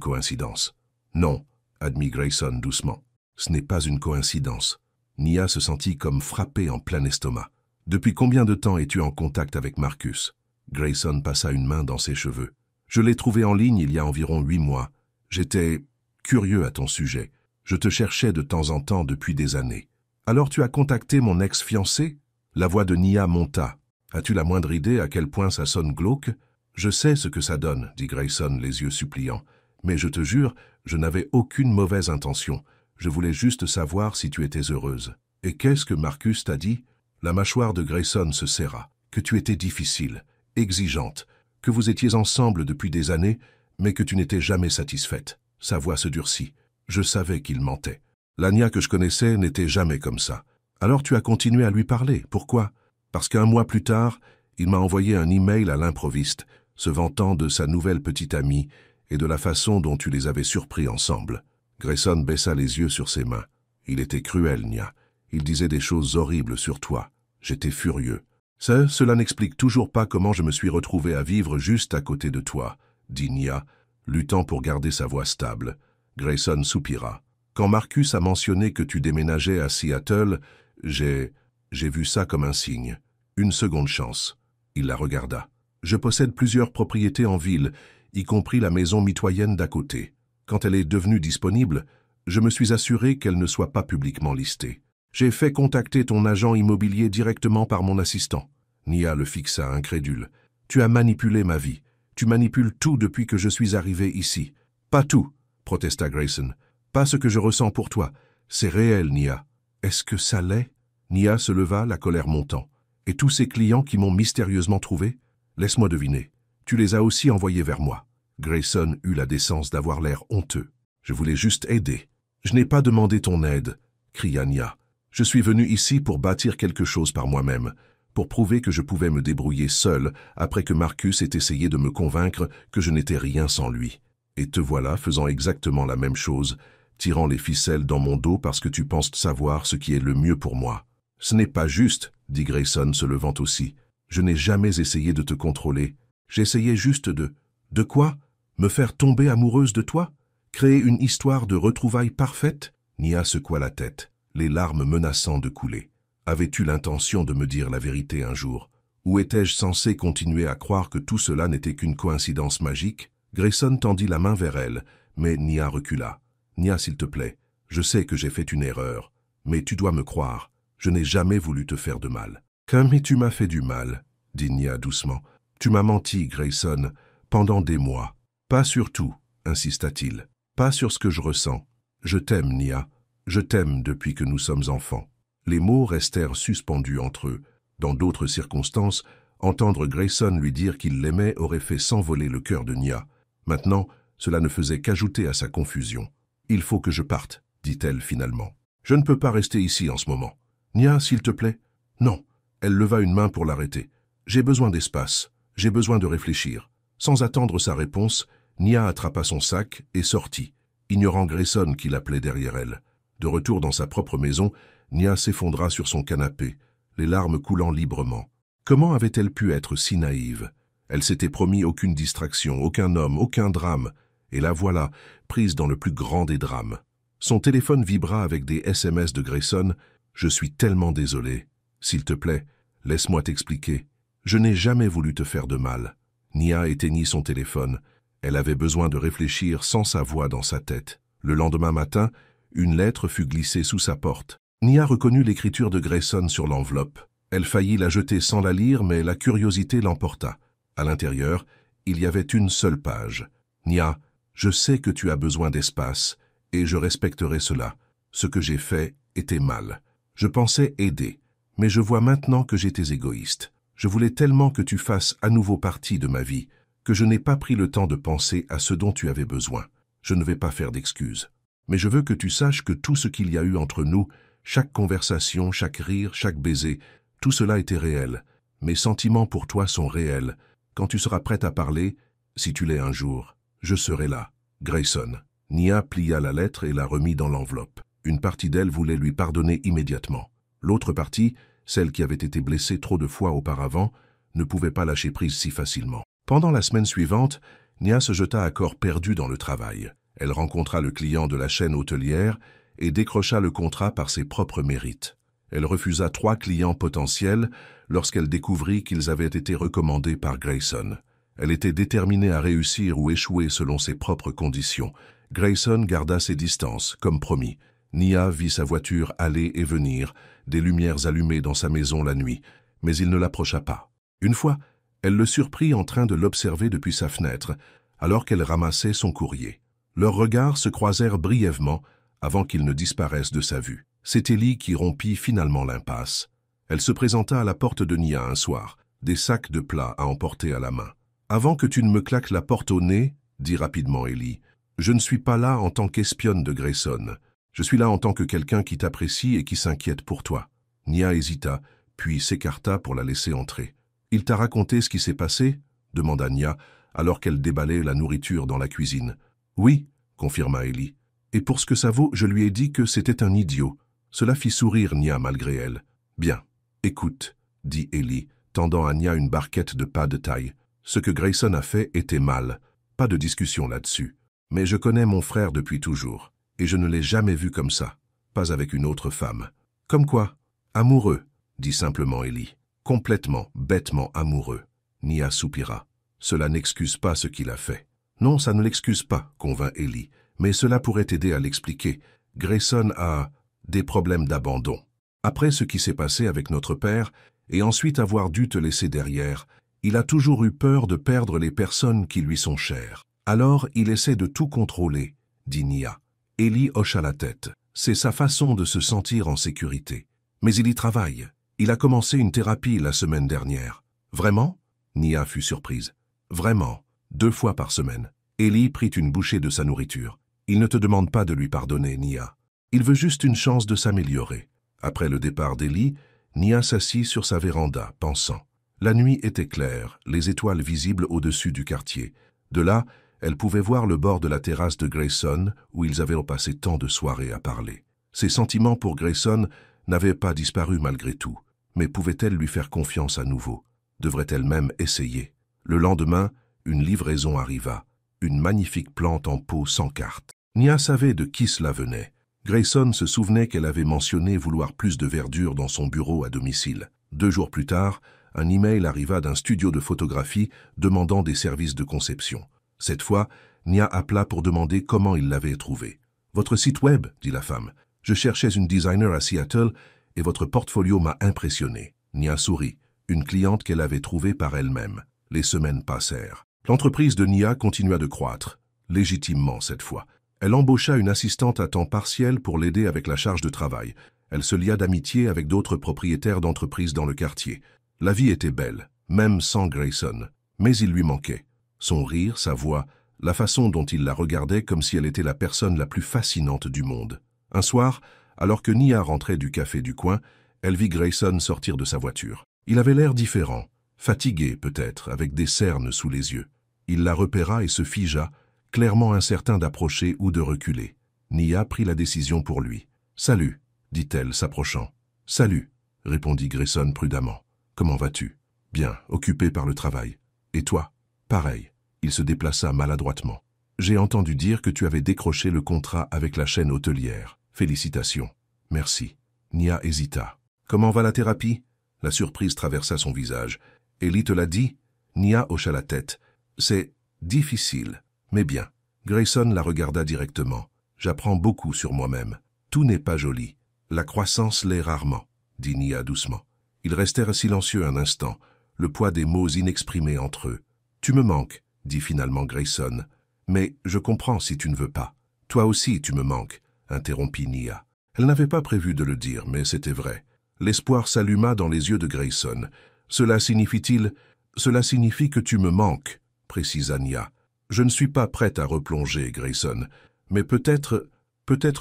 coïncidence. »« Non, » admit Grayson doucement, « ce n'est pas une coïncidence. » Nia se sentit comme frappée en plein estomac. « Depuis combien de temps es-tu en contact avec Marcus ?» Grayson passa une main dans ses cheveux. « Je l'ai trouvé en ligne il y a environ 8 mois. J'étais curieux à ton sujet. Je te cherchais de temps en temps depuis des années. Alors tu as contacté mon ex-fiancé ?» La voix de Nia monta. « As-tu la moindre idée à quel point ça sonne glauque ?»« Je sais ce que ça donne, » dit Grayson, les yeux suppliants. « Mais je te jure, je n'avais aucune mauvaise intention. Je voulais juste savoir si tu étais heureuse. »« Et qu'est-ce que Marcus t'a dit ?» La mâchoire de Grayson se serra. « Que tu étais difficile, exigeante, que vous étiez ensemble depuis des années, mais que tu n'étais jamais satisfaite. » Sa voix se durcit. Je savais qu'il mentait. La Nia que je connaissais n'était jamais comme ça. Alors tu as continué à lui parler. Pourquoi? Parce qu'un mois plus tard, il m'a envoyé un email à l'improviste, se vantant de sa nouvelle petite amie et de la façon dont tu les avais surpris ensemble. Grayson baissa les yeux sur ses mains. Il était cruel, Nia. Il disait des choses horribles sur toi. J'étais furieux. Cela n'explique toujours pas comment je me suis retrouvé à vivre juste à côté de toi, dit Nia, luttant pour garder sa voix stable. Grayson soupira. Quand Marcus a mentionné que tu déménageais à Seattle, j'ai vu ça comme un signe. Une seconde chance. Il la regarda. Je possède plusieurs propriétés en ville, y compris la maison mitoyenne d'à côté. Quand elle est devenue disponible, je me suis assuré qu'elle ne soit pas publiquement listée. J'ai fait contacter ton agent immobilier directement par mon assistant. Nia le fixa, incrédule. Tu as manipulé ma vie. Tu manipules tout depuis que je suis arrivé ici. Pas tout, protesta Grayson. Pas ce que je ressens pour toi. C'est réel, Nia. Est-ce que ça l'est? Nia se leva, la colère montant. Et tous ces clients qui m'ont mystérieusement trouvé? Laisse-moi deviner. Tu les as aussi envoyés vers moi. Grayson eut la décence d'avoir l'air honteux. Je voulais juste aider. Je n'ai pas demandé ton aide, cria Nia. Je suis venu ici pour bâtir quelque chose par moi-même, pour prouver que je pouvais me débrouiller seul après que Marcus ait essayé de me convaincre que je n'étais rien sans lui. Et te voilà faisant exactement la même chose, tirant les ficelles dans mon dos parce que tu penses savoir ce qui est le mieux pour moi. Ce n'est pas juste, dit Grayson se levant aussi. Je n'ai jamais essayé de te contrôler. J'essayais juste de... De quoi? Me faire tomber amoureuse de toi? Créer une histoire de retrouvailles parfaite? Nia secoua la tête, les larmes menaçant de couler. Avais-tu l'intention de me dire la vérité un jour? Ou étais-je censé continuer à croire que tout cela n'était qu'une coïncidence magique? Grayson tendit la main vers elle, mais Nia recula. Nia, s'il te plaît, je sais que j'ai fait une erreur, mais tu dois me croire. Je n'ai jamais voulu te faire de mal. Mais tu m'as fait du mal, dit Nia doucement. Tu m'as menti, Grayson, pendant des mois. Pas sur tout, insista-t-il. Pas sur ce que je ressens. Je t'aime, Nia. Je t'aime depuis que nous sommes enfants. Les mots restèrent suspendus entre eux. Dans d'autres circonstances, entendre Grayson lui dire qu'il l'aimait aurait fait s'envoler le cœur de Nia. Maintenant, cela ne faisait qu'ajouter à sa confusion. « Il faut que je parte, » dit-elle finalement. « Je ne peux pas rester ici en ce moment. Nia, s'il te plaît. » « Non. » Elle leva une main pour l'arrêter. « J'ai besoin d'espace. J'ai besoin de réfléchir. » Sans attendre sa réponse, Nia attrapa son sac et sortit, ignorant Grayson qui l'appelait derrière elle. De retour dans sa propre maison, Nia s'effondra sur son canapé, les larmes coulant librement. Comment avait-elle pu être si naïve? Elle s'était promis aucune distraction, aucun homme, aucun drame. Et la voilà, prise dans le plus grand des drames. Son téléphone vibra avec des SMS de Grayson. « Je suis tellement désolé. S'il te plaît, laisse-moi t'expliquer. Je n'ai jamais voulu te faire de mal. » Nia éteignit son téléphone. Elle avait besoin de réfléchir sans sa voix dans sa tête. Le lendemain matin, une lettre fut glissée sous sa porte. Nia reconnut l'écriture de Grayson sur l'enveloppe. Elle faillit la jeter sans la lire, mais la curiosité l'emporta. À l'intérieur, il y avait une seule page. « Nia, je sais que tu as besoin d'espace, et je respecterai cela. Ce que j'ai fait était mal. Je pensais aider, mais je vois maintenant que j'étais égoïste. Je voulais tellement que tu fasses à nouveau partie de ma vie, que je n'ai pas pris le temps de penser à ce dont tu avais besoin. Je ne vais pas faire d'excuses. Mais je veux que tu saches que tout ce qu'il y a eu entre nous, chaque conversation, chaque rire, chaque baiser, tout cela était réel. Mes sentiments pour toi sont réels. Quand tu seras prête à parler, si tu l'es un jour, je serai là. Grayson. » Nia plia la lettre et la remit dans l'enveloppe. Une partie d'elle voulait lui pardonner immédiatement. L'autre partie celle qui avait été blessée trop de fois auparavant, ne pouvait pas lâcher prise si facilement. Pendant la semaine suivante, Nia se jeta à corps perdu dans le travail. Elle rencontra le client de la chaîne hôtelière et décrocha le contrat par ses propres mérites. Elle refusa 3 clients potentiels lorsqu'elle découvrit qu'ils avaient été recommandés par Grayson. Elle était déterminée à réussir ou échouer selon ses propres conditions. Grayson garda ses distances, comme promis. Nia vit sa voiture aller et venir, des lumières allumées dans sa maison la nuit, mais il ne l'approcha pas. Une fois, elle le surprit en train de l'observer depuis sa fenêtre, alors qu'elle ramassait son courrier. Leurs regards se croisèrent brièvement avant qu'ils ne disparaissent de sa vue. C'est Ellie qui rompit finalement l'impasse. Elle se présenta à la porte de Nia un soir, des sacs de plats à emporter à la main. « Avant que tu ne me claques la porte au nez, » dit rapidement Ellie, « je ne suis pas là en tant qu'espionne de Grayson. Je suis là en tant que quelqu'un qui t'apprécie et qui s'inquiète pour toi. » Nia hésita, puis s'écarta pour la laisser entrer. « Il t'a raconté ce qui s'est passé ?» demanda Nia, alors qu'elle déballait la nourriture dans la cuisine. « Oui, » confirma Ellie. « Et pour ce que ça vaut, je lui ai dit que c'était un idiot. » Cela fit sourire Nia malgré elle. « Bien, écoute, » dit Ellie, tendant à Nia une barquette de pas de taille. « Ce que Grayson a fait était mal. Pas de discussion là-dessus. Mais je connais mon frère depuis toujours, et je ne l'ai jamais vu comme ça, pas avec une autre femme. »« Comme quoi ?»« Amoureux, » dit simplement Ellie. « Complètement, bêtement amoureux. » Nia soupira. « Cela n'excuse pas ce qu'il a fait. »« Non, ça ne l'excuse pas, » convint Ellie. « Mais cela pourrait t'aider à l'expliquer. Grayson a des problèmes d'abandon. Après ce qui s'est passé avec notre père, et ensuite avoir dû te laisser derrière, il a toujours eu peur de perdre les personnes qui lui sont chères. Alors il essaie de tout contrôler, » dit Nia. Ellie hocha la tête. C'est sa façon de se sentir en sécurité. Mais il y travaille. Il a commencé une thérapie la semaine dernière. Vraiment ? Nia fut surprise. Vraiment, 2 fois par semaine. Ellie prit une bouchée de sa nourriture. Il ne te demande pas de lui pardonner, Nia. Il veut juste une chance de s'améliorer. Après le départ d'Ellie, Nia s'assit sur sa véranda, pensant. La nuit était claire, les étoiles visibles au-dessus du quartier. De là, elle pouvait voir le bord de la terrasse de Grayson, où ils avaient passé tant de soirées à parler. Ses sentiments pour Grayson n'avaient pas disparu malgré tout, mais pouvait-elle lui faire confiance à nouveau? Devrait-elle même essayer? Le lendemain, une livraison arriva, une magnifique plante en pot sans carte. Nia savait de qui cela venait. Grayson se souvenait qu'elle avait mentionné vouloir plus de verdure dans son bureau à domicile. 2 jours plus tard, un email arriva d'un studio de photographie demandant des services de conception. Cette fois, Nia appela pour demander comment il l'avait trouvé. « Votre site web, » dit la femme. « Je cherchais une designer à Seattle et votre portfolio m'a impressionné. » Nia sourit, une cliente qu'elle avait trouvée par elle-même. Les semaines passèrent. L'entreprise de Nia continua de croître, légitimement cette fois. Elle embaucha une assistante à temps partiel pour l'aider avec la charge de travail. Elle se lia d'amitié avec d'autres propriétaires d'entreprises dans le quartier. La vie était belle, même sans Grayson, mais il lui manquait. Son rire, sa voix, la façon dont il la regardait comme si elle était la personne la plus fascinante du monde. Un soir, alors que Nia rentrait du café du coin, elle vit Grayson sortir de sa voiture. Il avait l'air différent, fatigué peut-être, avec des cernes sous les yeux. Il la repéra et se figea, clairement incertain d'approcher ou de reculer. Nia prit la décision pour lui. « Salut », dit-elle, s'approchant. « Salut », répondit Grayson prudemment. « Comment vas-tu ?»« Bien, occupé par le travail. Et toi ?»« Pareil. » Il se déplaça maladroitement. « J'ai entendu dire que tu avais décroché le contrat avec la chaîne hôtelière. Félicitations. »« Merci. » Nia hésita. « Comment va la thérapie ?» La surprise traversa son visage. « Ellie te l'a dit ?» Nia hocha la tête. « C'est difficile. Mais bien. » Grayson la regarda directement. « J'apprends beaucoup sur moi-même. Tout n'est pas joli. La croissance l'est rarement, » dit Nia doucement. Ils restèrent silencieux un instant, le poids des mots inexprimés entre eux. « Tu me manques, » dit finalement Grayson. « Mais je comprends si tu ne veux pas. Toi aussi tu me manques, » interrompit Nia. Elle n'avait pas prévu de le dire, mais c'était vrai. L'espoir s'alluma dans les yeux de Grayson. « Cela signifie-t-il... »« Cela signifie que tu me manques, » précisa Nia. « Je ne suis pas prête à replonger, Grayson, mais peut-être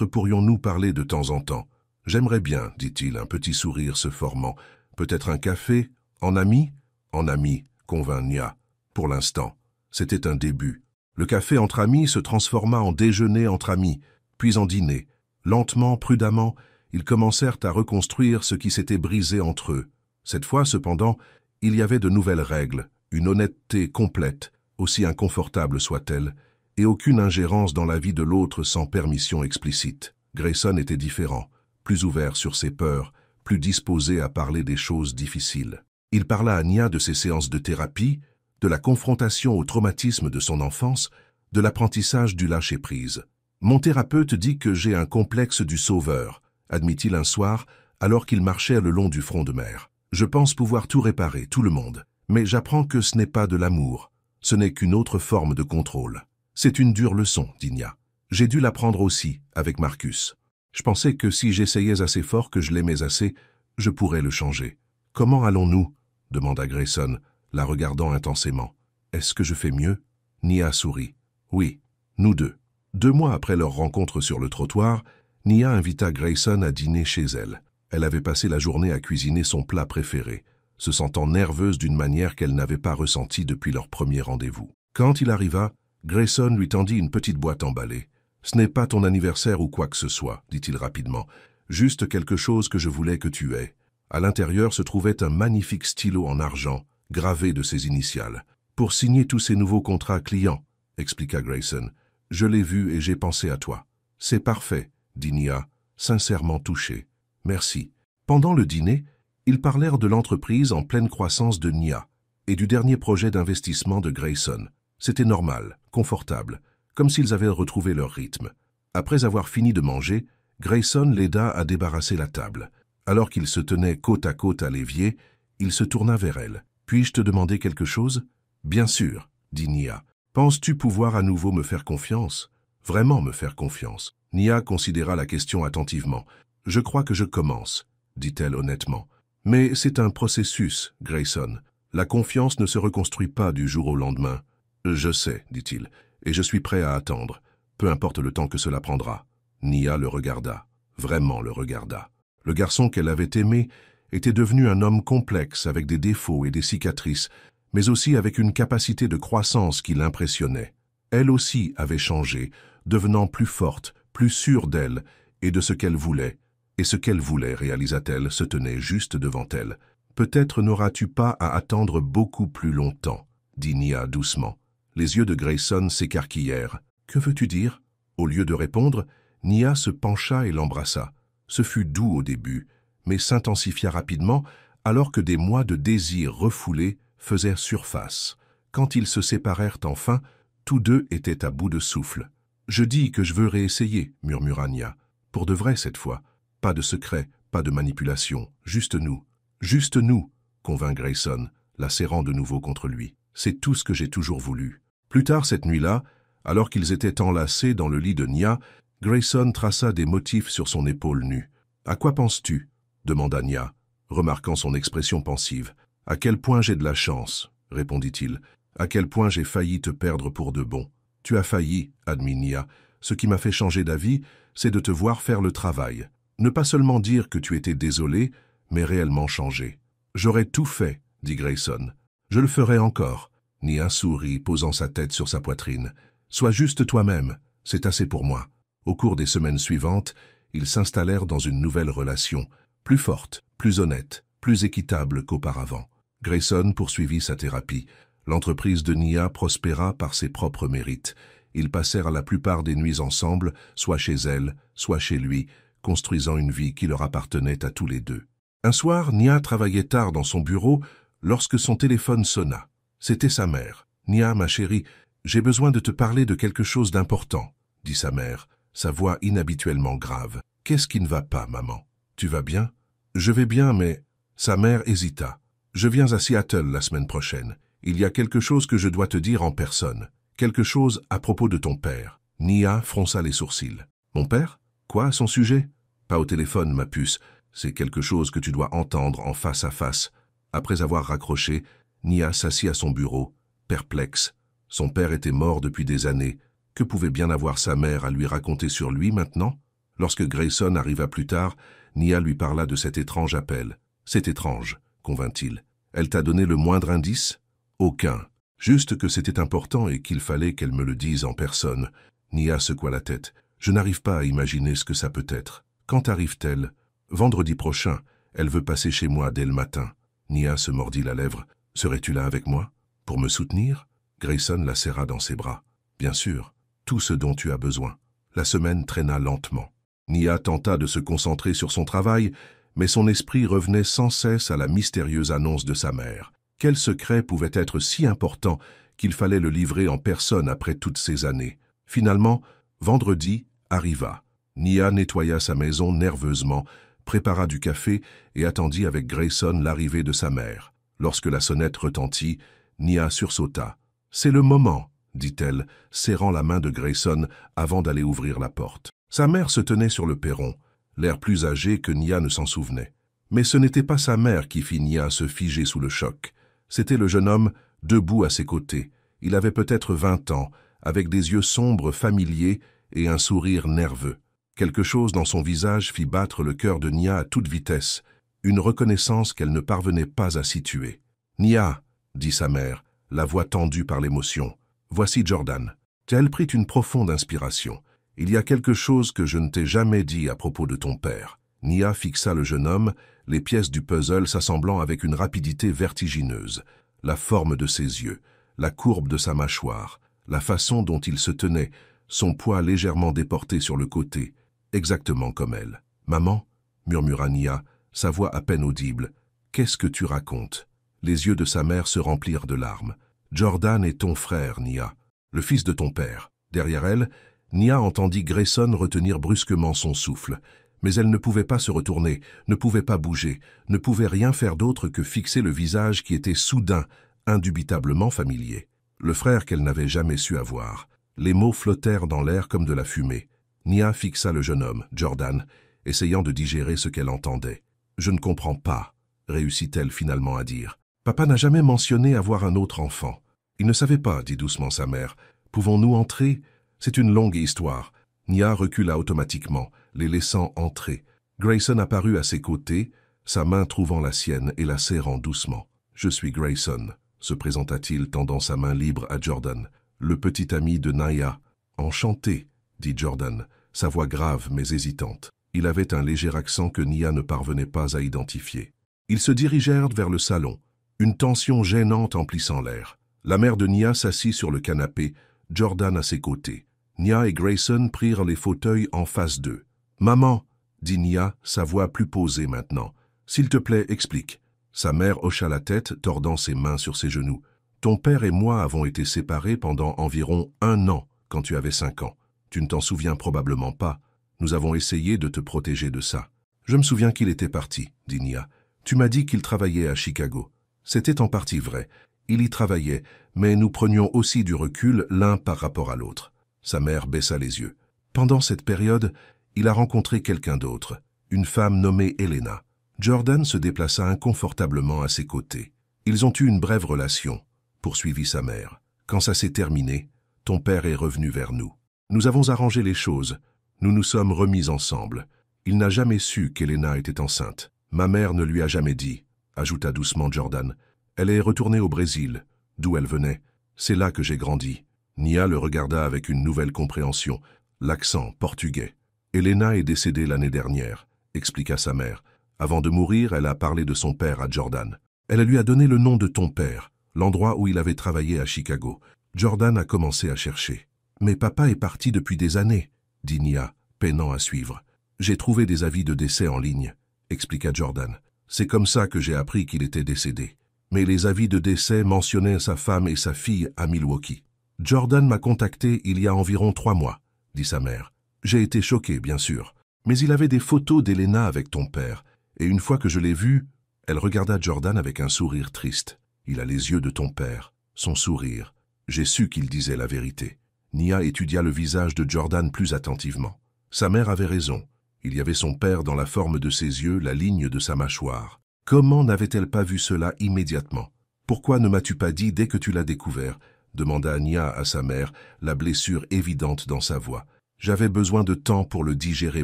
pourrions-nous parler de temps en temps. J'aimerais bien, dit-il, un petit sourire se formant. Peut-être un café, en ami ?»« En ami, » convint Nia. Pour l'instant, c'était un début. Le café entre amis se transforma en déjeuner entre amis, puis en dîner. Lentement, prudemment, Ils commencèrent à reconstruire ce qui s'était brisé entre eux. Cette fois, cependant, il y avait de nouvelles règles, une honnêteté complète, aussi inconfortable soit-elle, et aucune ingérence dans la vie de l'autre sans permission explicite. Grayson était différent, plus ouvert sur ses peurs, plus disposé à parler des choses difficiles. Il parla à Nia de ses séances de thérapie, de la confrontation au traumatisme de son enfance, de l'apprentissage du lâcher-prise. « Mon thérapeute dit que j'ai un complexe du sauveur », admit-il un soir, alors qu'il marchait le long du front de mer. « Je pense pouvoir tout réparer, tout le monde. Mais j'apprends que ce n'est pas de l'amour. Ce n'est qu'une autre forme de contrôle. C'est une dure leçon, dit Nia. J'ai dû l'apprendre aussi, avec Marcus. Je pensais que si j'essayais assez fort, que je l'aimais assez, je pourrais le changer. Comment allons-nous ? Demanda Grayson, la regardant intensément. Est-ce que je fais mieux ? Nia sourit. Oui, nous deux. 2 mois après leur rencontre sur le trottoir, Nia invita Grayson à dîner chez elle. Elle avait passé la journée à cuisiner son plat préféré, se sentant nerveuse d'une manière qu'elle n'avait pas ressentie depuis leur premier rendez-vous. Quand il arriva, Grayson lui tendit une petite boîte emballée. « Ce n'est pas ton anniversaire ou quoi que ce soit, dit-il rapidement. Juste quelque chose que je voulais que tu aies. » À l'intérieur se trouvait un magnifique stylo en argent, gravé de ses initiales. « Pour signer tous ces nouveaux contrats clients, » expliqua Grayson. « Je l'ai vu et j'ai pensé à toi. »« C'est parfait, » dit Nia, sincèrement touchée. « Merci. » Pendant le dîner, ils parlèrent de l'entreprise en pleine croissance de Nia et du dernier projet d'investissement de Grayson. C'était normal, confortable, comme s'ils avaient retrouvé leur rythme. Après avoir fini de manger, Grayson l'aida à débarrasser la table. Alors qu'ils se tenaient côte à côte à l'évier, il se tourna vers elle. « Puis-je te demander quelque chose ?»« Bien sûr, » dit Nia. « Penses-tu pouvoir à nouveau me faire confiance ? Vraiment me faire confiance ?» Nia considéra la question attentivement. « Je crois que je commence, » dit-elle honnêtement. « Mais c'est un processus, Grayson. La confiance ne se reconstruit pas du jour au lendemain. »« Je sais, » dit-il, « et je suis prêt à attendre, peu importe le temps que cela prendra. » Nia le regarda, vraiment le regarda. Le garçon qu'elle avait aimé était devenu un homme complexe avec des défauts et des cicatrices, mais aussi avec une capacité de croissance qui l'impressionnait. Elle aussi avait changé, devenant plus forte, plus sûre d'elle et de ce qu'elle voulait. Et ce qu'elle voulait, réalisa-t-elle, se tenait juste devant elle. « Peut-être n'auras-tu pas à attendre beaucoup plus longtemps, » dit Nia doucement. Les yeux de Grayson s'écarquillèrent. « Que veux-tu dire ?» Au lieu de répondre, Nia se pencha et l'embrassa. Ce fut doux au début, mais s'intensifia rapidement alors que des mois de désir refoulés faisaient surface. Quand ils se séparèrent enfin, tous deux étaient à bout de souffle. « Je dis que je veux réessayer, » murmura Nia. « Pour de vrai cette fois. Pas de secret, pas de manipulation, juste nous. »« Juste nous, » convint Grayson, la serrant de nouveau contre lui. « C'est tout ce que j'ai toujours voulu. » Plus tard cette nuit-là, alors qu'ils étaient enlacés dans le lit de Nia, Grayson traça des motifs sur son épaule nue. « À quoi penses-tu » demanda Nia, remarquant son expression pensive. « À quel point j'ai de la chance » répondit-il. « À quel point j'ai failli te perdre pour de bon. »« Tu as failli, » admit Nia. « Ce qui m'a fait changer d'avis, c'est de te voir faire le travail. Ne pas seulement dire que tu étais désolé, mais réellement changer. »« J'aurais tout fait, » dit Grayson. « Je le ferai encore. » Nia sourit, posant sa tête sur sa poitrine. « Sois juste toi-même, c'est assez pour moi. » Au cours des semaines suivantes, ils s'installèrent dans une nouvelle relation, plus forte, plus honnête, plus équitable qu'auparavant. Grayson poursuivit sa thérapie. L'entreprise de Nia prospéra par ses propres mérites. Ils passèrent la plupart des nuits ensemble, soit chez elle, soit chez lui, construisant une vie qui leur appartenait à tous les deux. Un soir, Nia travaillait tard dans son bureau lorsque son téléphone sonna. C'était sa mère. « Nia, ma chérie, j'ai besoin de te parler de quelque chose d'important, » dit sa mère, sa voix inhabituellement grave. « Qu'est-ce qui ne va pas, maman ? Tu vas bien ?»« Je vais bien, mais... » Sa mère hésita. « Je viens à Seattle la semaine prochaine. Il y a quelque chose que je dois te dire en personne. Quelque chose à propos de ton père. » Nia fronça les sourcils. « Mon père ? Quoi à son sujet ? » ?»« Pas au téléphone, ma puce. C'est quelque chose que tu dois entendre en face à face. » Après avoir raccroché, Nia s'assit à son bureau, perplexe. Son père était mort depuis des années. Que pouvait bien avoir sa mère à lui raconter sur lui maintenant? Lorsque Grayson arriva plus tard, Nia lui parla de cet étrange appel. « C'est étrange, » convint-il. « Elle t'a donné le moindre indice? » « Aucun. Juste que c'était important et qu'il fallait qu'elle me le dise en personne. » Nia secoua la tête. « Je n'arrive pas à imaginer ce que ça peut être. Quand arrive-t-elle ? » Vendredi prochain, elle veut passer chez moi dès le matin. Nia se mordit la lèvre. Serais-tu là avec moi? Pour me soutenir? Grayson la serra dans ses bras. Bien sûr, tout ce dont tu as besoin. La semaine traîna lentement. Nia tenta de se concentrer sur son travail, mais son esprit revenait sans cesse à la mystérieuse annonce de sa mère. Quel secret pouvait être si important qu'il fallait le livrer en personne après toutes ces années? Finalement, vendredi arriva. Nia nettoya sa maison nerveusement, prépara du café et attendit avec Grayson l'arrivée de sa mère. Lorsque la sonnette retentit, Nia sursauta. « C'est le moment !» dit-elle, serrant la main de Grayson avant d'aller ouvrir la porte. Sa mère se tenait sur le perron, l'air plus âgé que Nia ne s'en souvenait. Mais ce n'était pas sa mère qui fit Nia se figer sous le choc. C'était le jeune homme, debout à ses côtés. Il avait peut-être 20 ans, avec des yeux sombres familiers et un sourire nerveux. Quelque chose dans son visage fit battre le cœur de Nia à toute vitesse, une reconnaissance qu'elle ne parvenait pas à situer. « Nia !» dit sa mère, la voix tendue par l'émotion. « Voici Jordan. » Elle prit une profonde inspiration. « Il y a quelque chose que je ne t'ai jamais dit à propos de ton père. » Nia fixa le jeune homme, les pièces du puzzle s'assemblant avec une rapidité vertigineuse. La forme de ses yeux, la courbe de sa mâchoire, la façon dont il se tenait, son poids légèrement déporté sur le côté, exactement comme elle. « Maman ?» murmura Nia, sa voix à peine audible. « Qu'est-ce que tu racontes ?» Les yeux de sa mère se remplirent de larmes. « Jordan est ton frère, Nia, le fils de ton père. » Derrière elle, Nia entendit Grayson retenir brusquement son souffle. Mais elle ne pouvait pas se retourner, ne pouvait pas bouger, ne pouvait rien faire d'autre que fixer le visage qui était soudain, indubitablement familier. Le frère qu'elle n'avait jamais su avoir. Les mots flottèrent dans l'air comme de la fumée. Nia fixa le jeune homme, Jordan, essayant de digérer ce qu'elle entendait. « Je ne comprends pas », réussit-elle finalement à dire. « Papa n'a jamais mentionné avoir un autre enfant. »« Il ne savait pas, » dit doucement sa mère. « Pouvons-nous entrer ? C'est une longue histoire. » Nia recula automatiquement, les laissant entrer. Grayson apparut à ses côtés, sa main trouvant la sienne et la serrant doucement. « Je suis Grayson », se présenta-t-il, tendant sa main libre à Jordan. « Le petit ami de Nia. »« Enchanté », dit Jordan, sa voix grave mais hésitante. Il avait un léger accent que Nia ne parvenait pas à identifier. Ils se dirigèrent vers le salon, une tension gênante emplissant l'air. La mère de Nia s'assit sur le canapé, Jordan à ses côtés. Nia et Grayson prirent les fauteuils en face d'eux. « Maman !» dit Nia, sa voix plus posée maintenant. « S'il te plaît, explique. » Sa mère hocha la tête, tordant ses mains sur ses genoux. « Ton père et moi avons été séparés pendant environ 1 an, quand tu avais 5 ans. Tu ne t'en souviens probablement pas. Nous avons essayé de te protéger de ça. »« Je me souviens qu'il était parti, » dit Nia. « Tu m'as dit qu'il travaillait à Chicago. » C'était en partie vrai. Il y travaillait, mais nous prenions aussi du recul l'un par rapport à l'autre. Sa mère baissa les yeux. Pendant cette période, il a rencontré quelqu'un d'autre, une femme nommée Elena. Jordan se déplaça inconfortablement à ses côtés. Ils ont eu une brève relation, poursuivit sa mère. Quand ça s'est terminé, ton père est revenu vers nous. Nous avons arrangé les choses. Nous nous sommes remis ensemble. Il n'a jamais su qu'Elena était enceinte. Ma mère ne lui a jamais dit, ajouta doucement Jordan. Elle est retournée au Brésil, d'où elle venait. C'est là que j'ai grandi. Nia le regarda avec une nouvelle compréhension, l'accent portugais. Elena est décédée l'année dernière, expliqua sa mère. Avant de mourir, elle a parlé de son père à Jordan. Elle lui a donné le nom de ton père, l'endroit où il avait travaillé à Chicago. Jordan a commencé à chercher. Mais papa est parti depuis des années, dit Nia, peinant à suivre. J'ai trouvé des avis de décès en ligne, expliqua Jordan. C'est comme ça que j'ai appris qu'il était décédé. Mais les avis de décès mentionnaient sa femme et sa fille à Milwaukee. Jordan m'a contacté il y a environ 3 mois, dit sa mère. J'ai été choqué, bien sûr. Mais il avait des photos d'Elena avec ton père. Et une fois que je l'ai vu, elle regarda Jordan avec un sourire triste. Il a les yeux de ton père, son sourire. J'ai su qu'il disait la vérité. Nia étudia le visage de Jordan plus attentivement. Sa mère avait raison. Il y avait son père dans la forme de ses yeux, la ligne de sa mâchoire. Comment n'avait-elle pas vu cela immédiatement? Pourquoi ne m'as-tu pas dit dès que tu l'as découvert? Demanda Nia à sa mère, la blessure évidente dans sa voix. J'avais besoin de temps pour le digérer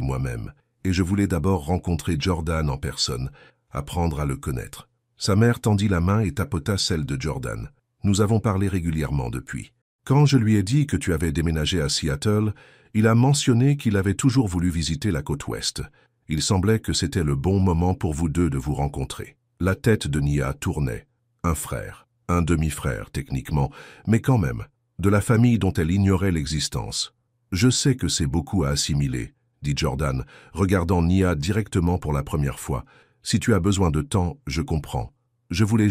moi-même, et je voulais d'abord rencontrer Jordan en personne, apprendre à le connaître. Sa mère tendit la main et tapota celle de Jordan. Nous avons parlé régulièrement depuis. Quand je lui ai dit que tu avais déménagé à Seattle, il a mentionné qu'il avait toujours voulu visiter la côte ouest. Il semblait que c'était le bon moment pour vous deux de vous rencontrer. La tête de Nia tournait. Un frère, un demi-frère techniquement, mais quand même, de la famille dont elle ignorait l'existence. Je sais que c'est beaucoup à assimiler, dit Jordan, regardant Nia directement pour la première fois. Si tu as besoin de temps, je comprends. Je voulais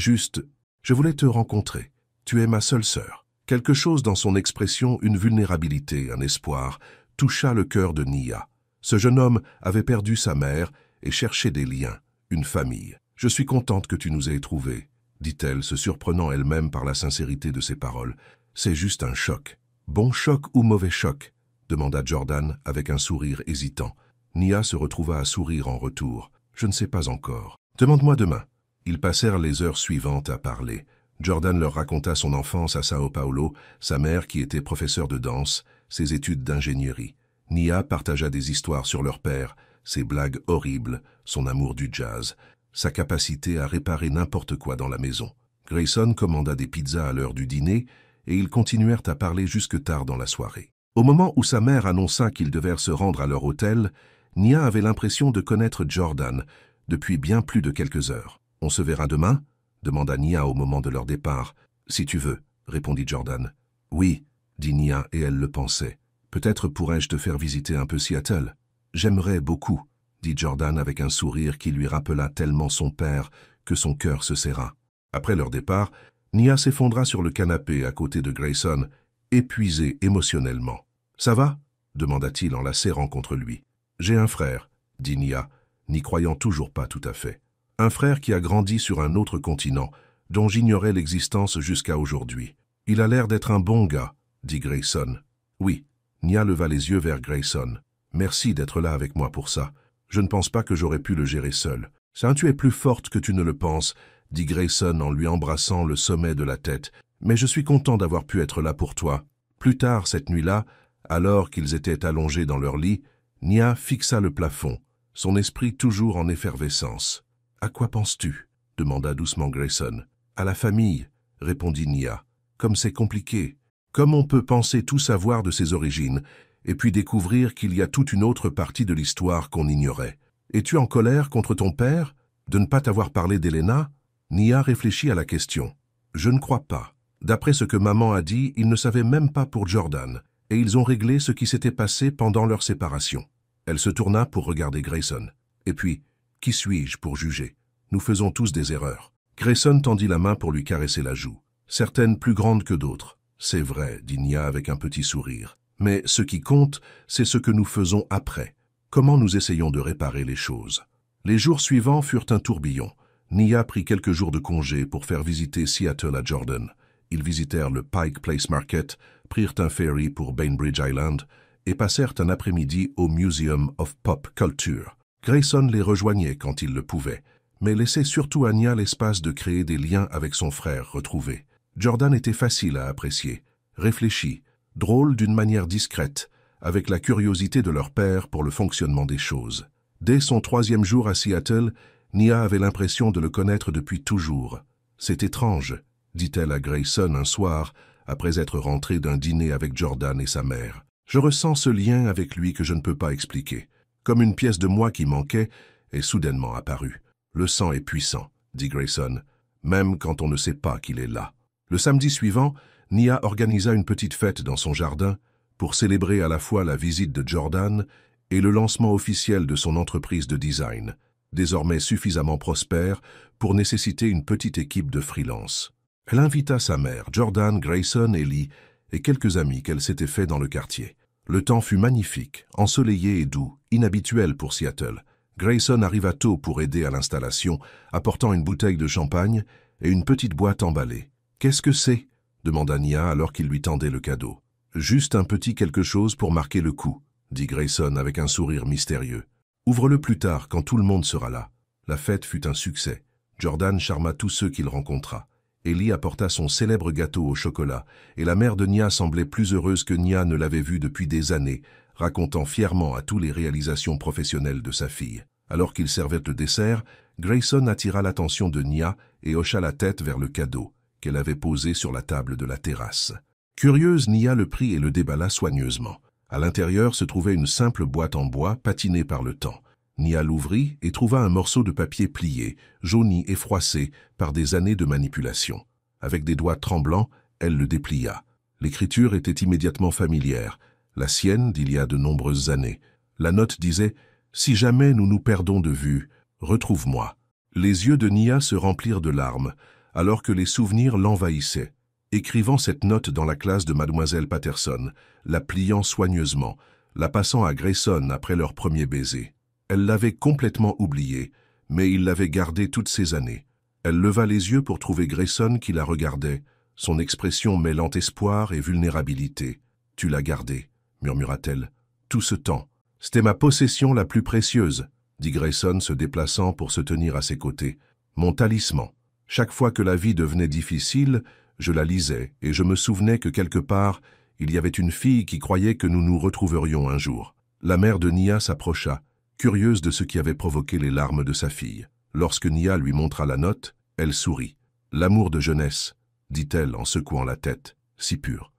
te rencontrer. Tu es ma seule sœur. Quelque chose dans son expression, une vulnérabilité, un espoir, toucha le cœur de Nia. Ce jeune homme avait perdu sa mère et cherchait des liens, une famille. Je suis contente que tu nous aies trouvés, dit-elle, se surprenant elle-même par la sincérité de ses paroles. C'est juste un choc. Bon choc ou mauvais choc? Demanda Jordan avec un sourire hésitant. Nia se retrouva à sourire en retour. Je ne sais pas encore. Demande-moi demain. Ils passèrent les heures suivantes à parler. Jordan leur raconta son enfance à Sao Paulo, sa mère qui était professeure de danse, ses études d'ingénierie. Nia partagea des histoires sur leur père, ses blagues horribles, son amour du jazz, sa capacité à réparer n'importe quoi dans la maison. Grayson commanda des pizzas à l'heure du dîner et ils continuèrent à parler jusque tard dans la soirée. Au moment où sa mère annonça qu'ils devaient se rendre à leur hôtel, Nia avait l'impression de connaître Jordan depuis bien plus de quelques heures. « On se verra demain ?» demanda Nia au moment de leur départ. « Si tu veux », répondit Jordan. « Oui », dit Nia et elle le pensait. « Peut-être pourrais-je te faire visiter un peu Seattle. »« J'aimerais beaucoup », dit Jordan avec un sourire qui lui rappela tellement son père que son cœur se serra. Après leur départ, Nia s'effondra sur le canapé à côté de Grayson, épuisé émotionnellement. « Ça va ?» demanda-t-il en la serrant contre lui. « J'ai un frère », dit Nia, n'y croyant toujours pas tout à fait. « Un frère qui a grandi sur un autre continent, dont j'ignorais l'existence jusqu'à aujourd'hui. Il a l'air d'être un bon gars, dit Grayson. « Oui. » Nia leva les yeux vers Grayson. « Merci d'être là avec moi pour ça. Je ne pense pas que j'aurais pu le gérer seul. »« Ça, tu es plus forte que tu ne le penses, » dit Grayson en lui embrassant le sommet de la tête. « Mais je suis content d'avoir pu être là pour toi. » Plus tard cette nuit-là, alors qu'ils étaient allongés dans leur lit, Nia fixa le plafond, son esprit toujours en effervescence. « À quoi penses-tu » demanda doucement Grayson. « À la famille, » répondit Nia. « Comme c'est compliqué. Comme on peut penser tout savoir de ses origines, et puis découvrir qu'il y a toute une autre partie de l'histoire qu'on ignorait. Es-tu en colère contre ton père de ne pas t'avoir parlé d'Elena » Nia réfléchit à la question. « Je ne crois pas. D'après ce que maman a dit, ils ne savaient même pas pour Jordan, et ils ont réglé ce qui s'était passé pendant leur séparation. » Elle se tourna pour regarder Grayson. « Et puis, qui suis-je pour juger? Nous faisons tous des erreurs. » Grayson tendit la main pour lui caresser la joue. « Certaines plus grandes que d'autres. »« C'est vrai, » dit Nia avec un petit sourire. « Mais ce qui compte, c'est ce que nous faisons après. Comment nous essayons de réparer les choses. » Les jours suivants furent un tourbillon. Nia prit quelques jours de congé pour faire visiter Seattle à Jordan. Ils visitèrent le Pike Place Market, prirent un ferry pour Bainbridge Island et passèrent un après-midi au Museum of Pop Culture. Grayson les rejoignait quand il le pouvait, mais laissait surtout à Nia l'espace de créer des liens avec son frère retrouvé. Jordan était facile à apprécier, réfléchi, drôle d'une manière discrète, avec la curiosité de leur père pour le fonctionnement des choses. Dès son 3e jour à Seattle, Nia avait l'impression de le connaître depuis toujours. « C'est étrange », dit-elle à Grayson un soir, après être rentrée d'un dîner avec Jordan et sa mère. « Je ressens ce lien avec lui que je ne peux pas expliquer. Comme une pièce de moi qui manquait est soudainement apparue. Le sang est puissant, dit Grayson, même quand on ne sait pas qu'il est là. » Le samedi suivant, Nia organisa une petite fête dans son jardin pour célébrer à la fois la visite de Jordan et le lancement officiel de son entreprise de design, désormais suffisamment prospère pour nécessiter une petite équipe de freelance. Elle invita sa mère, Jordan, Grayson, Ellie et quelques amis qu'elle s'était fait dans le quartier. Le temps fut magnifique, ensoleillé et doux, inhabituel pour Seattle. Grayson arriva tôt pour aider à l'installation, apportant une bouteille de champagne et une petite boîte emballée. « Qu'est-ce que c'est » demanda Nia alors qu'il lui tendait le cadeau. « Juste un petit quelque chose pour marquer le coup » dit Grayson avec un sourire mystérieux. « Ouvre-le plus tard quand tout le monde sera là. » La fête fut un succès. Jordan charma tous ceux qu'il rencontra. Ellie apporta son célèbre gâteau au chocolat, et la mère de Nia semblait plus heureuse que Nia ne l'avait vue depuis des années, racontant fièrement à tous les réalisations professionnelles de sa fille. Alors qu'il servait le dessert, Grayson attira l'attention de Nia et hocha la tête vers le cadeau, qu'elle avait posé sur la table de la terrasse. Curieuse, Nia le prit et le déballa soigneusement. À l'intérieur se trouvait une simple boîte en bois patinée par le temps. Nia l'ouvrit et trouva un morceau de papier plié, jauni et froissé par des années de manipulation. Avec des doigts tremblants, elle le déplia. L'écriture était immédiatement familière, la sienne d'il y a de nombreuses années. La note disait « Si jamais nous nous perdons de vue, retrouve-moi ». Les yeux de Nia se remplirent de larmes, alors que les souvenirs l'envahissaient. Écrivant cette note dans la classe de Mademoiselle Patterson, la pliant soigneusement, la passant à Grayson après leur premier baiser. Elle l'avait complètement oubliée, mais il l'avait gardée toutes ces années. Elle leva les yeux pour trouver Grayson qui la regardait, son expression mêlant espoir et vulnérabilité. « Tu l'as gardée », murmura-t-elle. « Tout ce temps. C'était ma possession la plus précieuse », dit Grayson se déplaçant pour se tenir à ses côtés. « Mon talisman. Chaque fois que la vie devenait difficile, je la lisais et je me souvenais que quelque part, il y avait une fille qui croyait que nous nous retrouverions un jour. » La mère de Nia s'approcha, curieuse de ce qui avait provoqué les larmes de sa fille. Lorsque Nia lui montra la note, elle sourit. « L'amour de jeunesse, » dit-elle en secouant la tête, « si pur. »«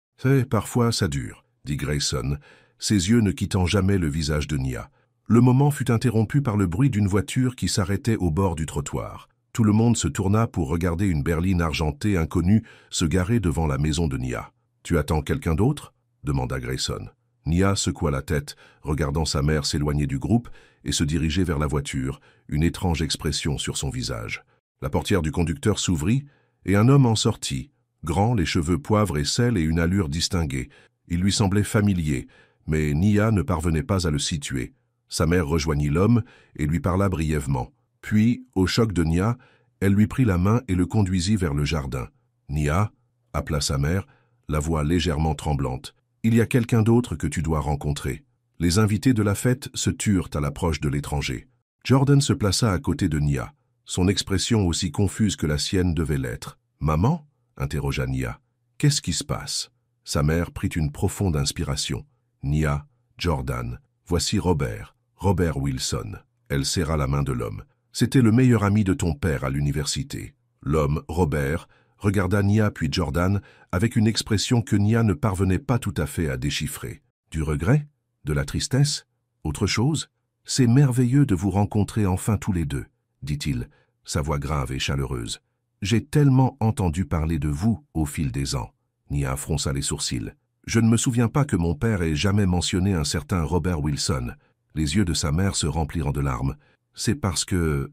Parfois ça dure, » dit Grayson, ses yeux ne quittant jamais le visage de Nia. Le moment fut interrompu par le bruit d'une voiture qui s'arrêtait au bord du trottoir. Tout le monde se tourna pour regarder une berline argentée inconnue se garer devant la maison de Nia. « Tu attends quelqu'un d'autre » demanda Grayson. Nia secoua la tête, regardant sa mère s'éloigner du groupe et se diriger vers la voiture, une étrange expression sur son visage. La portière du conducteur s'ouvrit et un homme en sortit, grand, les cheveux poivre et sel et une allure distinguée. Il lui semblait familier, mais Nia ne parvenait pas à le situer. Sa mère rejoignit l'homme et lui parla brièvement. Puis, au choc de Nia, elle lui prit la main et le conduisit vers le jardin. « Nia » appela sa mère, la voix légèrement tremblante. « Il y a quelqu'un d'autre que tu dois rencontrer. » Les invités de la fête se turent à l'approche de l'étranger. Jordan se plaça à côté de Nia, son expression aussi confuse que la sienne devait l'être. « Maman » interrogea Nia. « Qu'est-ce qui se passe ?» Sa mère prit une profonde inspiration. « Nia, Jordan, voici Robert Wilson. » Elle serra la main de l'homme. « C'était le meilleur ami de ton père à l'université. » L'homme, Robert, regarda Nia puis Jordan avec une expression que Nia ne parvenait pas tout à fait à déchiffrer. « Du regret ? De la tristesse ? Autre chose ? C'est merveilleux de vous rencontrer enfin tous les deux, » dit-il, sa voix grave et chaleureuse. « J'ai tellement entendu parler de vous au fil des ans. » Nia fronça les sourcils. « Je ne me souviens pas que mon père ait jamais mentionné un certain Robert Wilson. » Les yeux de sa mère se remplirent de larmes. « C'est parce que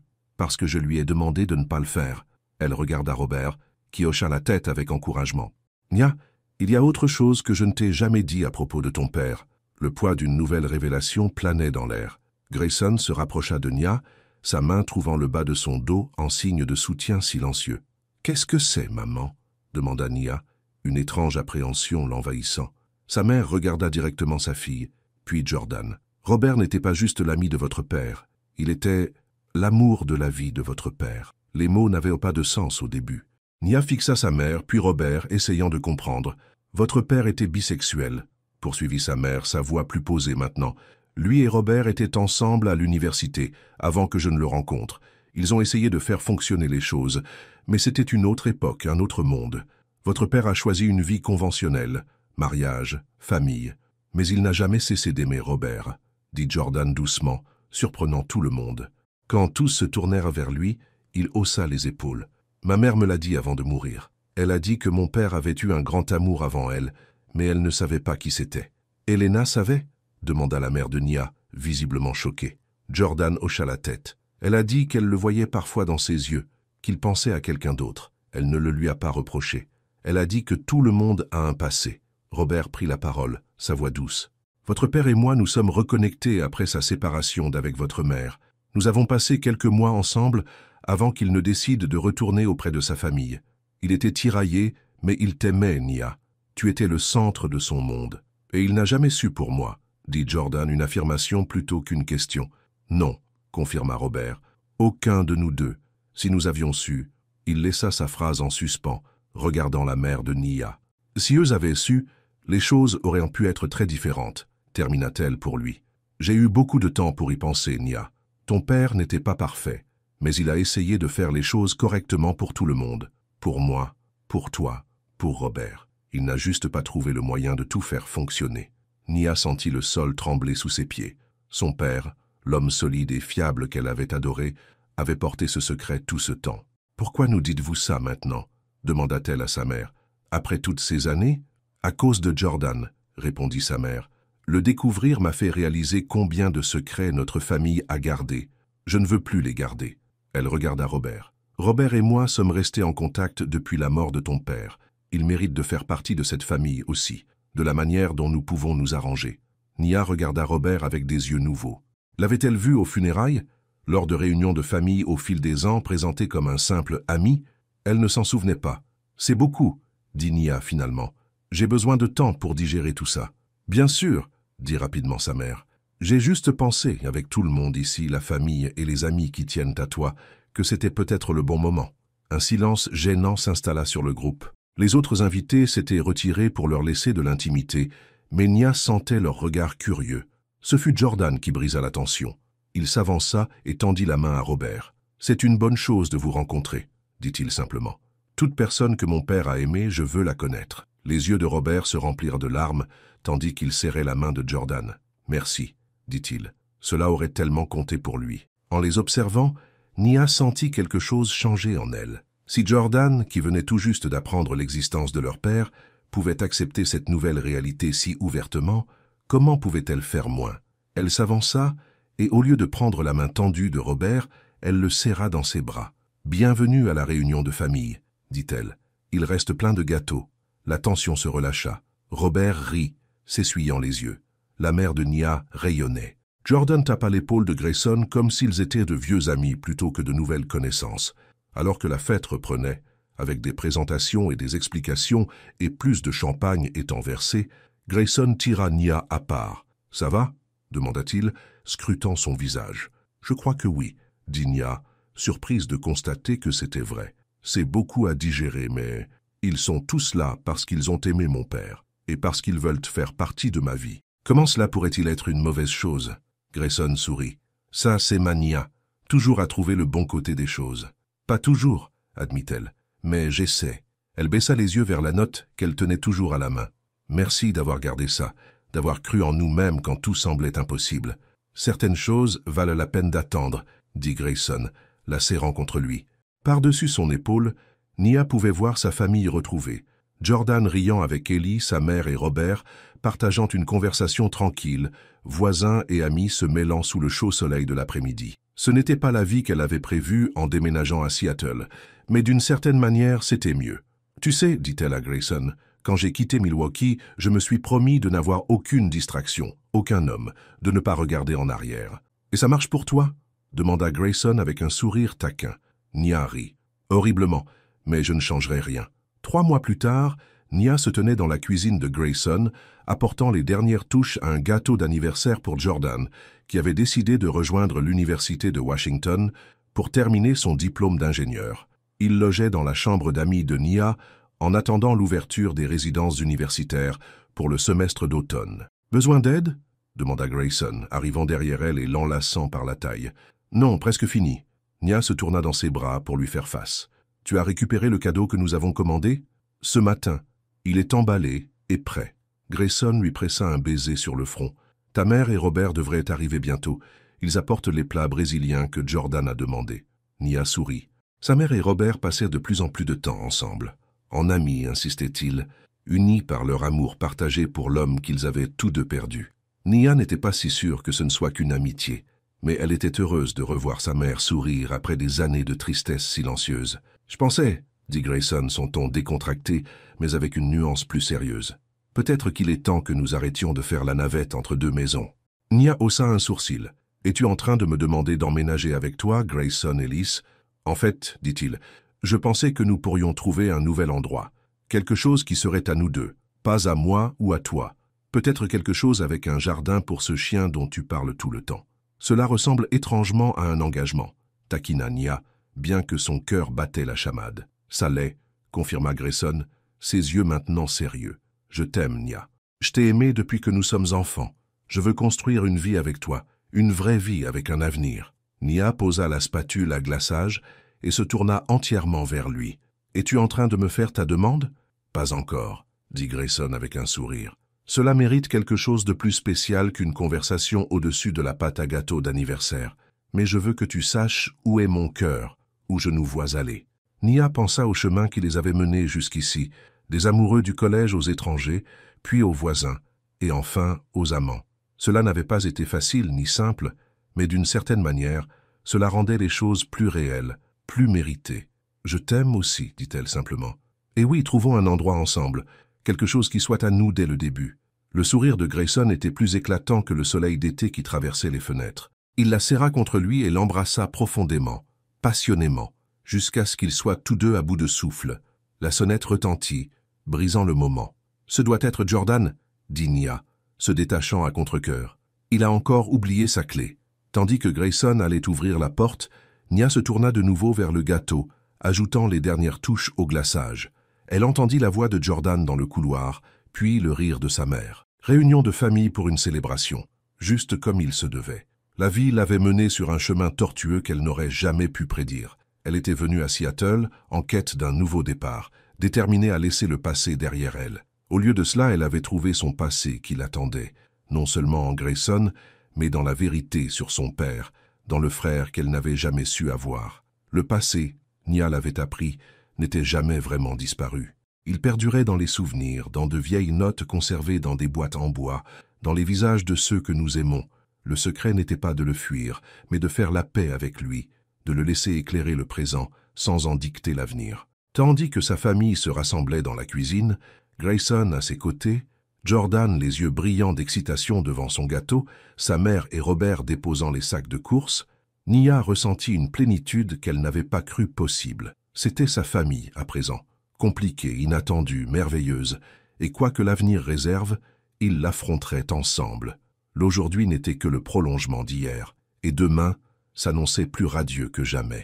je lui ai demandé de ne pas le faire. » Elle regarda Robert, qui hocha la tête avec encouragement. « Nia, il y a autre chose que je ne t'ai jamais dit à propos de ton père. » Le poids d'une nouvelle révélation planait dans l'air. Grayson se rapprocha de Nia, sa main trouvant le bas de son dos en signe de soutien silencieux. « Qu'est-ce que c'est, maman » demanda Nia, une étrange appréhension l'envahissant. Sa mère regarda directement sa fille, puis Jordan. « Robert n'était pas juste l'ami de votre père, il était l'amour de la vie de votre père. » Les mots n'avaient pas de sens au début. Nia fixa sa mère, puis Robert, essayant de comprendre. « Votre père était bisexuel », poursuivit sa mère, sa voix plus posée maintenant. « Lui et Robert étaient ensemble à l'université, avant que je ne le rencontre. Ils ont essayé de faire fonctionner les choses, mais c'était une autre époque, un autre monde. Votre père a choisi une vie conventionnelle, mariage, famille, mais il n'a jamais cessé d'aimer Robert, » dit Jordan doucement, surprenant tout le monde. Quand tous se tournèrent vers lui, il haussa les épaules. « Ma mère me l'a dit avant de mourir. Elle a dit que mon père avait eu un grand amour avant elle, mais elle ne savait pas qui c'était. »« Elena savait ?» demanda la mère de Nia, visiblement choquée. Jordan hocha la tête. Elle a dit qu'elle le voyait parfois dans ses yeux, qu'il pensait à quelqu'un d'autre. Elle ne le lui a pas reproché. Elle a dit que tout le monde a un passé. Robert prit la parole, sa voix douce. « Votre père et moi nous sommes reconnectés après sa séparation d'avec votre mère. Nous avons passé quelques mois ensemble avant qu'il ne décide de retourner auprès de sa famille. Il était tiraillé, mais il t'aimait, Nia. Tu étais le centre de son monde. Et il n'a jamais su pour moi, » dit Jordan, une affirmation plutôt qu'une question. « Non, » confirma Robert. « Aucun de nous deux. Si nous avions su. » Il laissa sa phrase en suspens, regardant la mère de Nia. « Si eux avaient su, les choses auraient pu être très différentes, » termina-t-elle pour lui. « J'ai eu beaucoup de temps pour y penser, Nia. Ton père n'était pas parfait, mais il a essayé de faire les choses correctement pour tout le monde. Pour moi, pour toi, pour Robert. Il n'a juste pas trouvé le moyen de tout faire fonctionner. » Nia sentit le sol trembler sous ses pieds. Son père, L'homme solide et fiable qu'elle avait adoré avait porté ce secret tout ce temps. « Pourquoi nous dites-vous ça maintenant » demanda-t-elle à sa mère. « Après toutes ces années ?»« À cause de Jordan, » répondit sa mère. « Le découvrir m'a fait réaliser combien de secrets notre famille a gardés. Je ne veux plus les garder. » Elle regarda Robert. « Robert et moi sommes restés en contact depuis la mort de ton père. Il mérite de faire partie de cette famille aussi, de la manière dont nous pouvons nous arranger. » Nia regarda Robert avec des yeux nouveaux. L'avait-elle vu aux funérailles, lors de réunions de famille au fil des ans, présenté comme un simple ami? Elle ne s'en souvenait pas. « C'est beaucoup, » dit Nia finalement. « J'ai besoin de temps pour digérer tout ça. »« Bien sûr, » dit rapidement sa mère. « J'ai juste pensé, avec tout le monde ici, la famille et les amis qui tiennent à toi, que c'était peut-être le bon moment. » Un silence gênant s'installa sur le groupe. Les autres invités s'étaient retirés pour leur laisser de l'intimité, mais Nia sentait leur regard curieux. Ce fut Jordan qui brisa la tension. Il s'avança et tendit la main à Robert. « C'est une bonne chose de vous rencontrer, » dit-il simplement. « Toute personne que mon père a aimée, je veux la connaître. » Les yeux de Robert se remplirent de larmes, tandis qu'il serrait la main de Jordan. « Merci, » dit-il. Cela aurait tellement compté pour lui. En les observant, Nia sentit quelque chose changer en elle. Si Jordan, qui venait tout juste d'apprendre l'existence de leur père, pouvait accepter cette nouvelle réalité si ouvertement, comment pouvait-elle faire moins? Elle s'avança, et au lieu de prendre la main tendue de Robert, elle le serra dans ses bras. « Bienvenue à la réunion de famille, » dit-elle. « Il reste plein de gâteaux. » La tension se relâcha. Robert rit, s'essuyant les yeux. La mère de Nia rayonnait. Jordan tapa l'épaule de Grayson comme s'ils étaient de vieux amis plutôt que de nouvelles connaissances. Alors que la fête reprenait, avec des présentations et des explications et plus de champagne étant versé, Grayson tira Nia à part. « Ça va » demanda-t-il, scrutant son visage. « Je crois que oui » dit Nia, surprise de constater que c'était vrai. « C'est beaucoup à digérer, mais ils sont tous là parce qu'ils ont aimé mon père et parce qu'ils veulent faire partie de ma vie. Comment cela pourrait-il être une mauvaise chose ?» Grayson sourit. « Ça, c'est ma Nia, toujours à trouver le bon côté des choses. »« Pas toujours, » admit-elle, « mais j'essaie. » Elle baissa les yeux vers la note qu'elle tenait toujours à la main. « Merci d'avoir gardé ça, d'avoir cru en nous-mêmes quand tout semblait impossible. Certaines choses valent la peine d'attendre, » dit Grayson, la serrant contre lui. Par-dessus son épaule, Nia pouvait voir sa famille retrouvée. Jordan riant avec Ellie, sa mère et Robert, partageant une conversation tranquille, voisins et amis se mêlant sous le chaud soleil de l'après-midi. Ce n'était pas la vie qu'elle avait prévue en déménageant à Seattle, mais d'une certaine manière, c'était mieux. « Tu sais, dit-elle à Grayson, quand j'ai quitté Milwaukee, je me suis promis de n'avoir aucune distraction, aucun homme, de ne pas regarder en arrière. Et ça marche pour toi ?» demanda Grayson avec un sourire taquin. Nia rit. « Horriblement, mais je ne changerai rien. » 3 mois plus tard, Nia se tenait dans la cuisine de Grayson, apportant les dernières touches à un gâteau d'anniversaire pour Jordan, qui avait décidé de rejoindre l'université de Washington pour terminer son diplôme d'ingénieur. Il logeait dans la chambre d'amis de Nia en attendant l'ouverture des résidences universitaires pour le semestre d'automne. « Besoin d'aide » demanda Grayson, arrivant derrière elle et l'enlaçant par la taille. « Non, presque fini. » Nia se tourna dans ses bras pour lui faire face. « Tu as récupéré le cadeau que nous avons commandé ?»« Ce matin. Il est emballé et prêt. » Grayson lui pressa un baiser sur le front. « Ta mère et Robert devraient arriver bientôt. Ils apportent les plats brésiliens que Jordan a demandés. » Nia sourit. Sa mère et Robert passèrent de plus en plus de temps ensemble. En amis, insistait-il, unis par leur amour partagé pour l'homme qu'ils avaient tous deux perdu. Nia n'était pas si sûre que ce ne soit qu'une amitié, mais elle était heureuse de revoir sa mère sourire après des années de tristesse silencieuse. « Je pensais, » dit Grayson, son ton décontracté, mais avec une nuance plus sérieuse. « Peut-être qu'il est temps que nous arrêtions de faire la navette entre deux maisons. » Nia haussa un sourcil. « Es-tu en train de me demander d'emménager avec toi, Grayson Ellis ?»« En fait, dit-il, je pensais que nous pourrions trouver un nouvel endroit. Quelque chose qui serait à nous deux, pas à moi ou à toi. Peut-être quelque chose avec un jardin pour ce chien dont tu parles tout le temps. Cela ressemble étrangement à un engagement, » taquina Nia, bien que son cœur battait la chamade. « Ça l'est, » confirma Grayson, ses yeux maintenant sérieux. « Je t'aime, Nia. Je t'ai aimé depuis que nous sommes enfants. Je veux construire une vie avec toi, une vraie vie avec un avenir. » Nia posa la spatule à glaçage et se tourna entièrement vers lui. « Es-tu en train de me faire ta demande ?»« Pas encore, » dit Grayson avec un sourire. « Cela mérite quelque chose de plus spécial qu'une conversation au-dessus de la pâte à gâteau d'anniversaire. Mais je veux que tu saches où est mon cœur, où je nous vois aller. Nia pensa au chemin qui les avait menés jusqu'ici, des amoureux du collège aux étrangers, puis aux voisins, et enfin aux amants. Cela n'avait pas été facile ni simple, mais d'une certaine manière, cela rendait les choses plus réelles, plus méritées. « Je t'aime aussi, dit-elle simplement. Et oui, trouvons un endroit ensemble, quelque chose qui soit à nous dès le début. » Le sourire de Grayson était plus éclatant que le soleil d'été qui traversait les fenêtres. Il la serra contre lui et l'embrassa profondément, passionnément, jusqu'à ce qu'ils soient tous deux à bout de souffle. La sonnette retentit, brisant le moment. « Ce doit être Jordan, » dit Nia, se détachant à contre-cœur. Il a encore oublié sa clé. Tandis que Grayson allait ouvrir la porte, Nia se tourna de nouveau vers le gâteau, ajoutant les dernières touches au glaçage. Elle entendit la voix de Jordan dans le couloir, puis le rire de sa mère. Réunion de famille pour une célébration, juste comme il se devait. La vie l'avait menée sur un chemin tortueux qu'elle n'aurait jamais pu prédire. Elle était venue à Seattle en quête d'un nouveau départ, déterminée à laisser le passé derrière elle. Au lieu de cela, elle avait trouvé son passé qui l'attendait, non seulement en Grayson, mais dans la vérité sur son père, dans le frère qu'elle n'avait jamais su avoir. Le passé, Nia l'avait appris, n'était jamais vraiment disparu. Il perdurait dans les souvenirs, dans de vieilles notes conservées dans des boîtes en bois, dans les visages de ceux que nous aimons. Le secret n'était pas de le fuir, mais de faire la paix avec lui, de le laisser éclairer le présent, sans en dicter l'avenir. Tandis que sa famille se rassemblait dans la cuisine, Grayson à ses côtés, Jordan les yeux brillants d'excitation devant son gâteau, sa mère et Robert déposant les sacs de course, Nia ressentit une plénitude qu'elle n'avait pas cru possible. C'était sa famille à présent, compliquée, inattendue, merveilleuse, et quoi que l'avenir réserve, ils l'affronteraient ensemble. L'aujourd'hui n'était que le prolongement d'hier, et demain s'annonçait plus radieux que jamais.